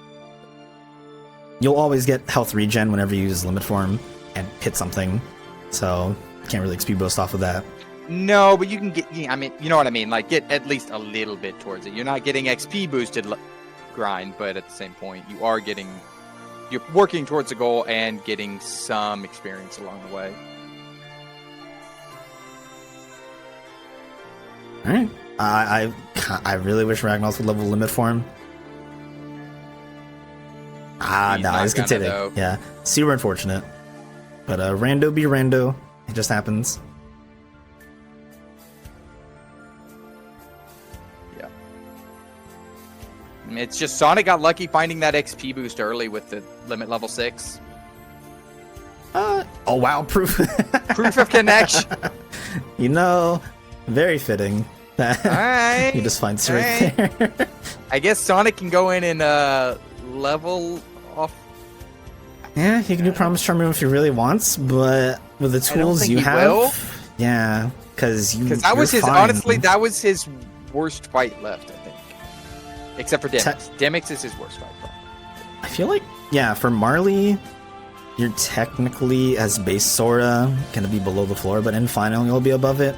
You'll always get health regen whenever you use limit form and hit something, so you can't really XP boost off of that. No, but you can get. I mean, you know what I mean. Like, get at least a little bit towards it. You're not getting XP boosted grind, but at the same point, you're working towards the goal and getting some experience along the way. All right. I really wish Ragnoth would level limit form. No, he's continuing. Yeah, super unfortunate. But rando be rando. It just happens. Yeah. It's just Sonic got lucky finding that XP boost early with the limit level 6. Oh wow, proof. Proof of connection. You know, very fitting. Alright. You just find right there. I guess Sonic can go in and level off. Yeah, he can do Promise Charm if he really wants, but with the tools you have, yeah, because that was honestly that was his worst fight left, I think, except for Demix. Demix is his worst fight left. I feel like, yeah, for Marley, you're technically as base Sora gonna be below the floor, but in final you'll be above it.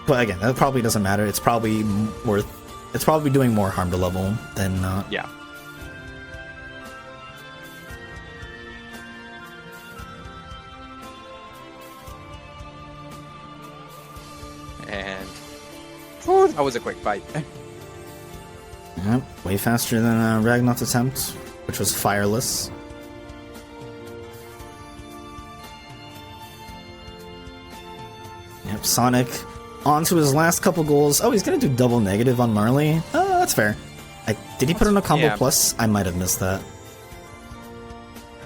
But again, that probably doesn't matter. It's probably doing more harm to level than not. Yeah. That was a quick fight. Yep, way faster than Ragnoth's attempt, which was fireless. Yep, Sonic on to his last couple goals. Oh, he's gonna do double negative on Marley. Oh, that's fair. Did he put on a combo Yeah. plus? I might have missed that.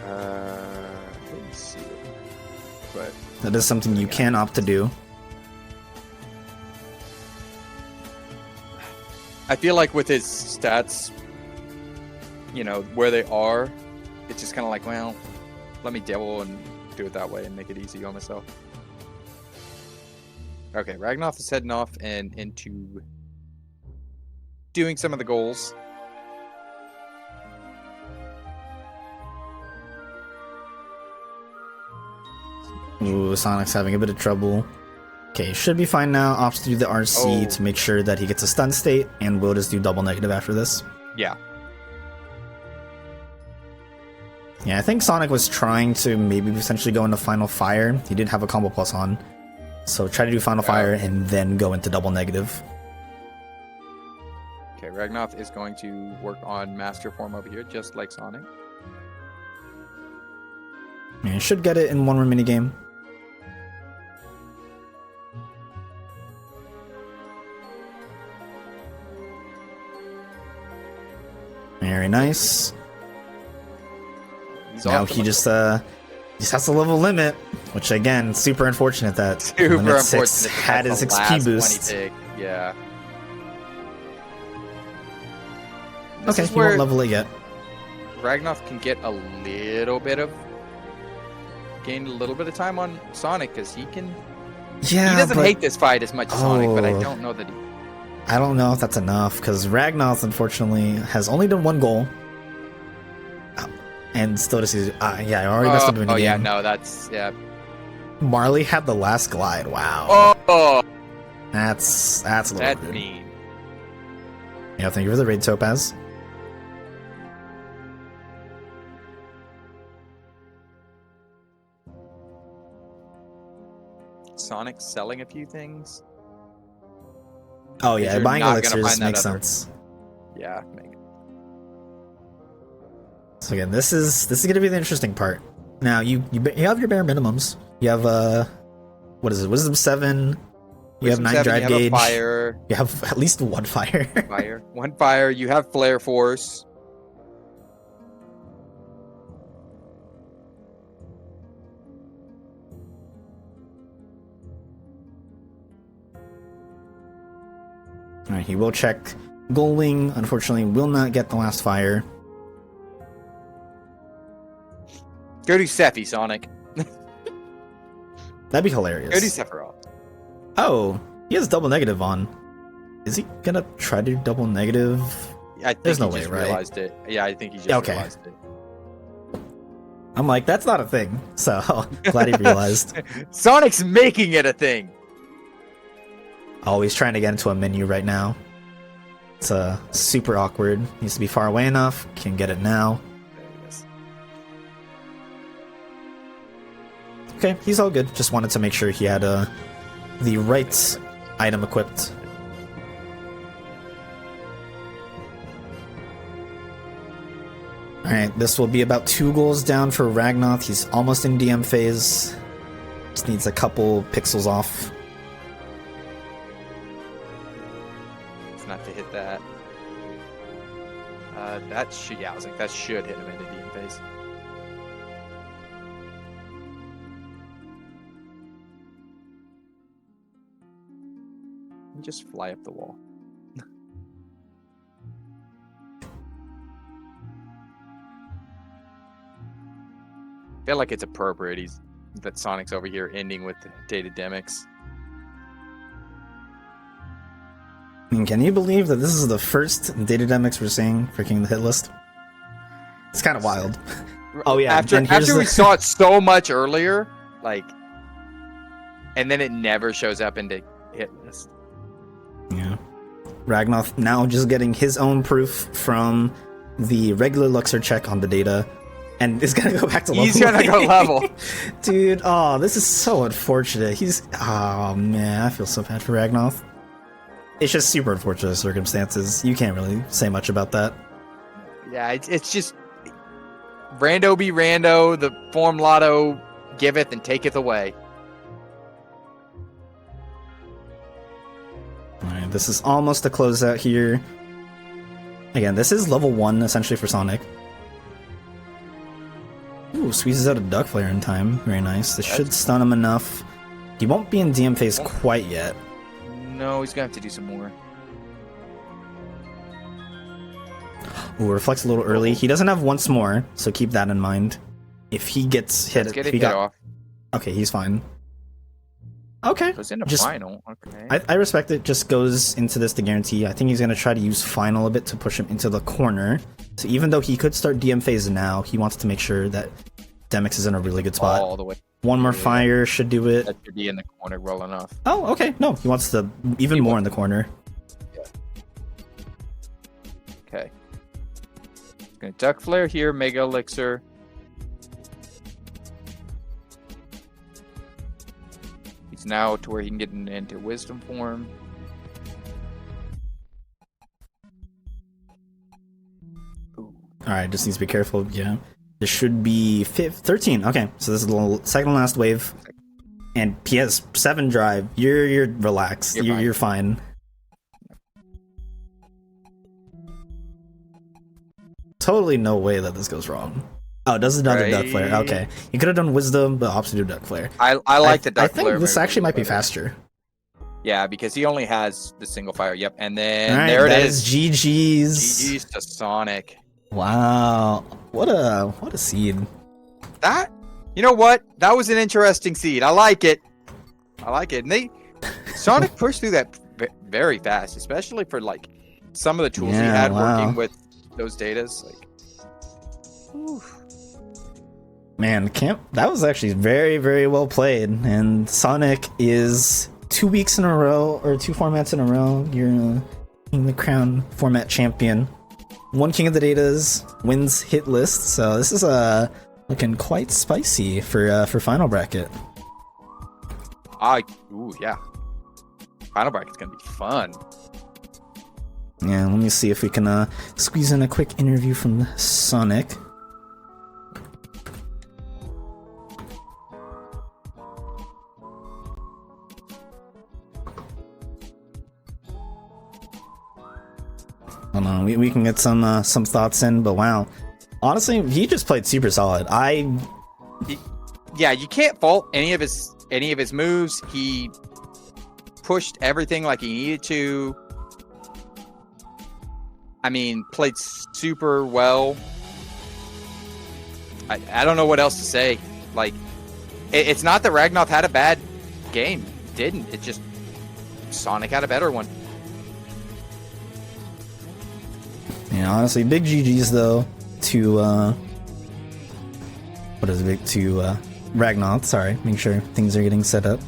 Didn't see it. But That is something you can opt to do. I feel like with his stats, you know, where they are, it's just kind of like, well, let me double and do it that way and make it easy on myself. Okay, Ragnoth is heading off and into doing some of the goals. Ooh, Sonic's having a bit of trouble. Okay, should be fine now. Opts to do the RC Oh. to make sure that he gets a stun state, and we'll just do double negative after this. Yeah. Yeah, I think Sonic was trying to maybe potentially go into Final Fire. He did have a combo plus on. So try to do Final Fire and then go into double negative. Okay, Ragnoth is going to work on Master Form over here, just like Sonic. Yeah, he should get it in one more minigame. Very nice. He's Now off the he just has to level limit, which again, super unfortunate that super Limit 6 unfortunate. that had that's his the XP last boost. 20 pick. Yeah. This Okay, is he where won't level it yet. Ragnoth can get a little bit of gain a little bit of time on Sonic because he can. Yeah, He doesn't but hate this fight as much as Sonic, but I Oh. don't know that he. I don't know if that's enough, because Ragnoth, unfortunately, has only done one goal. And still just yeah, I already messed up doing Oh the yeah, game. no, that's yeah. Marley had the last glide. Wow. Oh, That's a little that's rude. mean. Yeah, thank you for the raid, Topaz. Sonic selling a few things. Oh yeah, You're buying not gonna elixirs find that makes other- sense. Yeah, maybe. So again, this is gonna be the interesting part. Now you have your bare minimums. You have what is it? Wisdom 7. You have Wisdom 9 7, drive you have gauge. a fire, You have at least one fire. fire, one fire. You have flare force. Alright, he will check. Goaling, unfortunately, will not get the last fire. Go to Sephi, Sonic. That'd be Go to hilarious. Sephiroth. Oh, he has double negative on. Is he gonna try to do double negative? I think There's he no way, just right? realized it. Yeah, I think he just Okay. realized it. I'm like, that's not a thing. So glad he realized. Sonic's making it a thing. Oh, he's trying to get into a menu right now. It's super awkward. Needs to be far away enough. Can get it now. There it is. Okay, he's all good. Just wanted to make sure he had the right item equipped. Alright, this will be about 2 goals down for Ragnoth. He's almost in DM phase. Just needs a couple pixels off. It's not to hit that. That should, yeah, I was like, that should hit him in the DM phase. And just fly up the wall. I feel like it's appropriate that Sonic's over here ending with the dated demics. I mean, can you believe that this is the first data demics we're seeing for King of the Hit List? It's kind of wild. Oh yeah, After and here's after we the- saw it so much earlier, like, and then it never shows up in the hit list. Yeah. Ragnoth now just getting his own proof from the regular Luxor check on the data, and is gonna go back to level. He's gonna go level. Dude, oh, this is so unfortunate. Oh man, I feel so bad for Ragnoth. It's just super unfortunate circumstances. You can't really say much about that. Yeah, it's just rando be rando. The form lotto giveth and taketh away. Alright, this is almost a closeout here. Again, this is level 1 essentially for Sonic. Ooh, squeezes out a Duck Flare in time. Very nice. This should stun him enough. He won't be in DM phase quite yet. No, he's gonna have to do some more. Ooh, reflects a little early. He doesn't have once more, so keep that in mind. If he gets hit, Let's get if it he got off. okay, he's fine. Okay, Goes into just final. Okay. I respect it. Just goes into this to guarantee. I think he's gonna try to use final a bit to push him into the corner. So even though he could start DM phase now, he wants to make sure that Demix is in a really good spot. All the way. One more fire should do it. That should be in the corner well enough. Oh, okay. No, he wants to even more in the corner. Okay. Gonna Duck Flare here, Mega Elixir. He's now to where he can get into Wisdom form. Ooh. Alright, just needs to be careful. Yeah. This should be 13. Okay, so this is the second last wave. And he has 7 drive. You're relaxed. You're fine. Totally no way that this goes wrong. Oh, it does another Duck Flare. Okay. You could have done Wisdom, but opted to do Duck Flare. I like the Duck Flare. I think this actually might be faster. Yeah, because he only has the single fire. Yep, and then right, there it is. GG's. GG's to Sonic. Wow. What a seed. That, you know what? That was an interesting seed. I like it. And Sonic pushed through that very fast, especially for like some of the tools he had working with those datas. Like, whew. Man, that was actually very, very well played. And Sonic is 2 weeks in a row, or 2 formats in a row. You're King the Crown format champion. 1 King of the Datas wins Hitlist. So this is looking quite spicy for final bracket. Ooh, yeah. Final bracket's gonna be fun. Yeah, let me see if we can squeeze in a quick interview from Sonic. Hold on, we can get some thoughts in, but wow. Honestly, he just played super solid. Yeah, you can't fault any of his moves. He pushed everything like he needed to. I mean, played super well. I don't know what else to say. Like, it's not that Ragnoth had a bad game. It didn't. It just Sonic had a better one. Yeah, honestly, big GG's though to what is it? To Ragnoth. Sorry, make sure things are getting set up.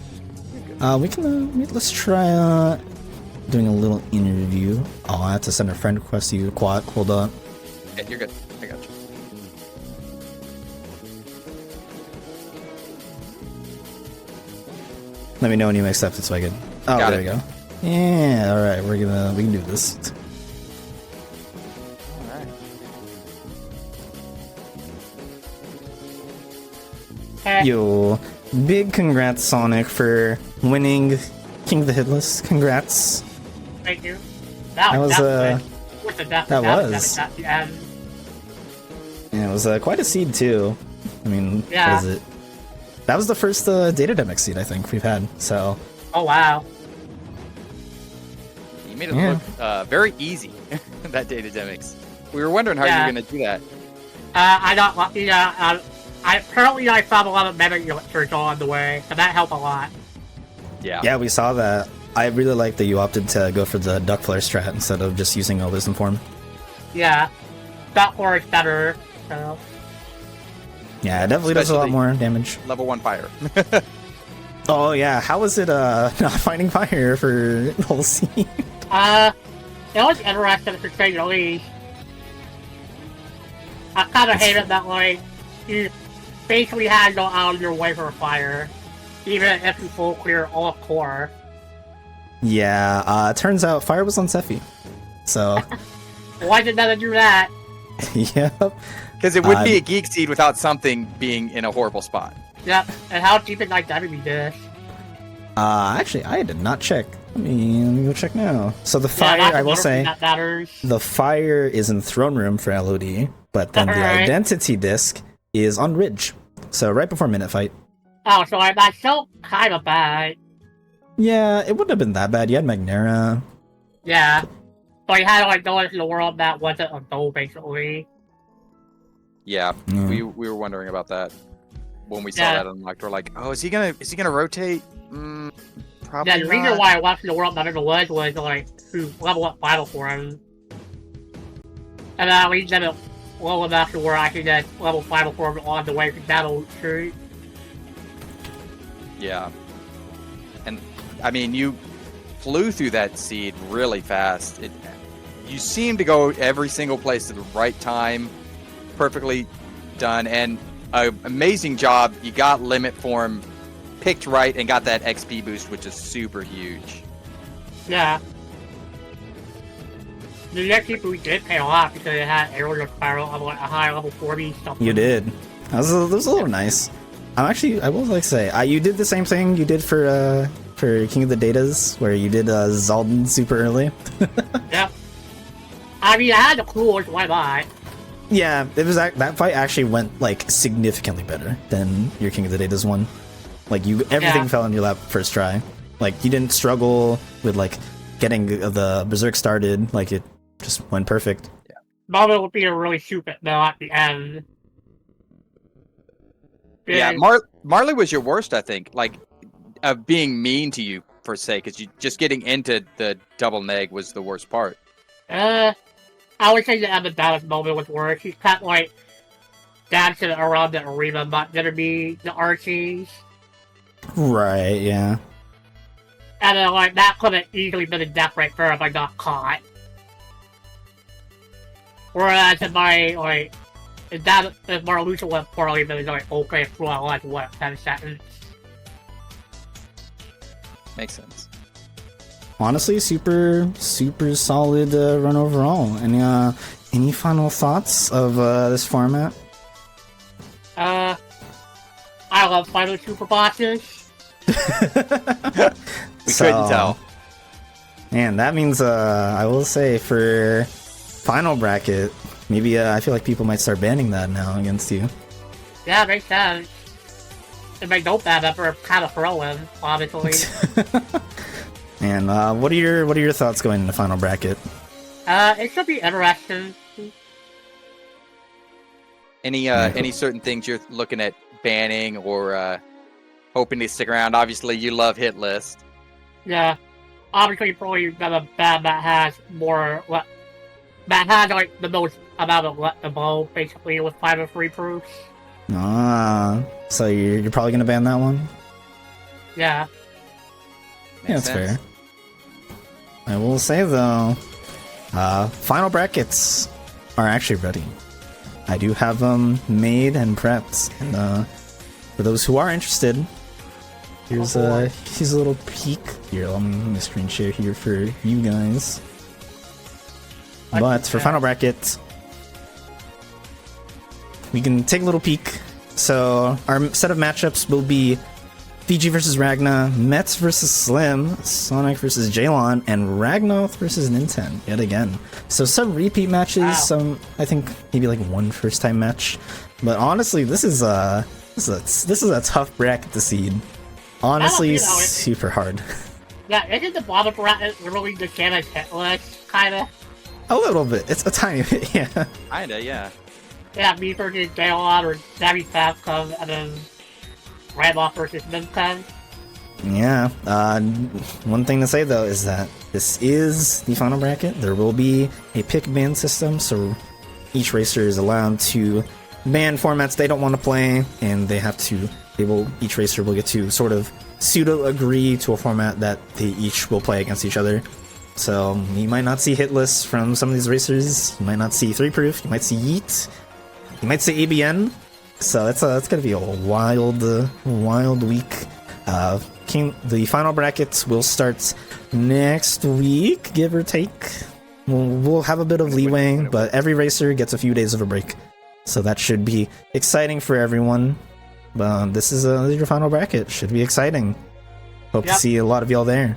We can let's try doing a little interview. Oh, I have to send a friend request to you, Quad. Hold on. Yeah, you're good. I got you. Let me know when you accept it so I can. Oh, Got there it. we go. Yeah, all right, we can do this. Yo, big congrats, Sonic, for winning King of the Hitlist. Congrats. Thank you. That was that was. Yeah, it was quite a seed too. I mean, Yeah. what is it? That was the first data demic seed I think we've had. So. Oh wow. You made it look very easy. That data demics. We were wondering how you were gonna do that. I got lucky. I found a lot of meta elixirs on the way, and that helped a lot. Yeah. Yeah, we saw that. I really like that you opted to go for the Duck Flare strat instead of just using a Wisdom form. Yeah, that floor is better. So. Yeah, it definitely does a lot more damage. Level 1 fire. Oh yeah, how was it not finding fire for the whole scene? It was interesting to say the least. I kind of hated that, like, you basically had to go out of your way for a fire, even if you full clear all core. Yeah, turns out fire was on Sephi. So, Why did that do that? yep. Because it would be a geek seed without something being in a horrible spot. Yep. And how deep did like damage this? Actually, I did not check. Let me go check now. So the fire, that's I will another say, thing that matters. the fire is in throne room for LOD, but then the Alright. identity disc is on Ridge. So right before minute fight. Oh, so that's still kind of bad. Yeah, it wouldn't have been that bad. You had Magnera. Yeah. So you had to like go into the world that wasn't a goal, basically. Yeah, Mm. we were wondering about that when we saw Yeah. that unlocked. We're like, oh, is he gonna rotate? Probably Yeah, the reason not. why I watched the world that never was like to level up Final Form. And then we did it low enough to where I could get level Final Form on the way to battle street. Yeah, and I mean, you flew through that seed really fast. You seemed to go every single place at the right time, perfectly done, and an amazing job. You got limit form picked right and got that XP boost, which is super huge. Yeah. The XP boost did pay a lot because it had aerial spiral of like a high level 40 something. You did. That was a little nice. I will like say, you did the same thing you did for King of the Datas, where you did Zaldin super early. Yep. I mean, I had the clues, why not? Yeah, it was that fight actually went like significantly better than your King of the Datas one. Like everything Yeah. fell in your lap first try. Like you didn't struggle with like getting the berserk started. Like it just went perfect. Moment would be a really stupid though at the end. Yeah, Because- Marley was your worst, I think. Like, of being mean to you per se, because you just getting into the double neg was the worst part. I would say the Emma Dallas moment was worse. She's kind of like dancing around the arena, not gonna be the Archies. Right. Yeah. And then, like, that could have easily been a death right there if I got caught. Whereas if if Marluxia went poorly, then it's like, okay, through like, what, 10 seconds? Makes sense. Honestly, super solid run overall. Any final thoughts of this format? I love Final Super Bosses. We couldn't tell. Man, that means I will say for final bracket, maybe I feel like people might start banning that now against you. Yeah, makes sense. It makes no bad effort kind of throw in, obviously. And what are your thoughts going into final bracket? It should be interesting. Any certain things you're looking at banning or hoping to stick around? Obviously, you love Hitlist. Yeah. Obviously, probably got a bad that has more. That has like the most amount of let the bow, basically, with 5 of 3 proofs. So you're probably gonna ban that one? Yeah. Yeah, that's fair. I will say though, final brackets are actually ready. I do have them made and prepped, and for those who are interested, here's a little peek. Here, let me screen share here for you guys. But for final bracket, we can take a little peek. So our set of matchups will be Fiji versus Ragna, Mets versus Slim, Sonic versus Jaylon, and Ragnoth versus Ninten yet again. So some repeat matches, Wow. some I think maybe like one first time match. But honestly, this is a tough bracket to seed. Honestly, super hard. Yeah, isn't the bottom bracket really the same as Hitlist, kinda? A little bit. It's a tiny bit, yeah. Kinda, yeah. Yeah, me versus Daylon or Savvy Fabcom, and then Randolph versus Minten. Yeah. One thing to say though is that this is the final bracket. There will be a pick ban system, so each racer is allowed to ban formats they don't want to play, and each racer will get to sort of pseudo agree to a format that they each will play against each other. So you might not see hit lists from some of these racers. You might not see 3-proof. You might see Yeet. You might see ABN. So it's gonna be a wild week. The final brackets will start next week, give or take. We'll have a bit of leeway, but every racer gets a few days of a break. So that should be exciting for everyone. This is your final bracket. Should be exciting. Hope to see a lot of y'all there.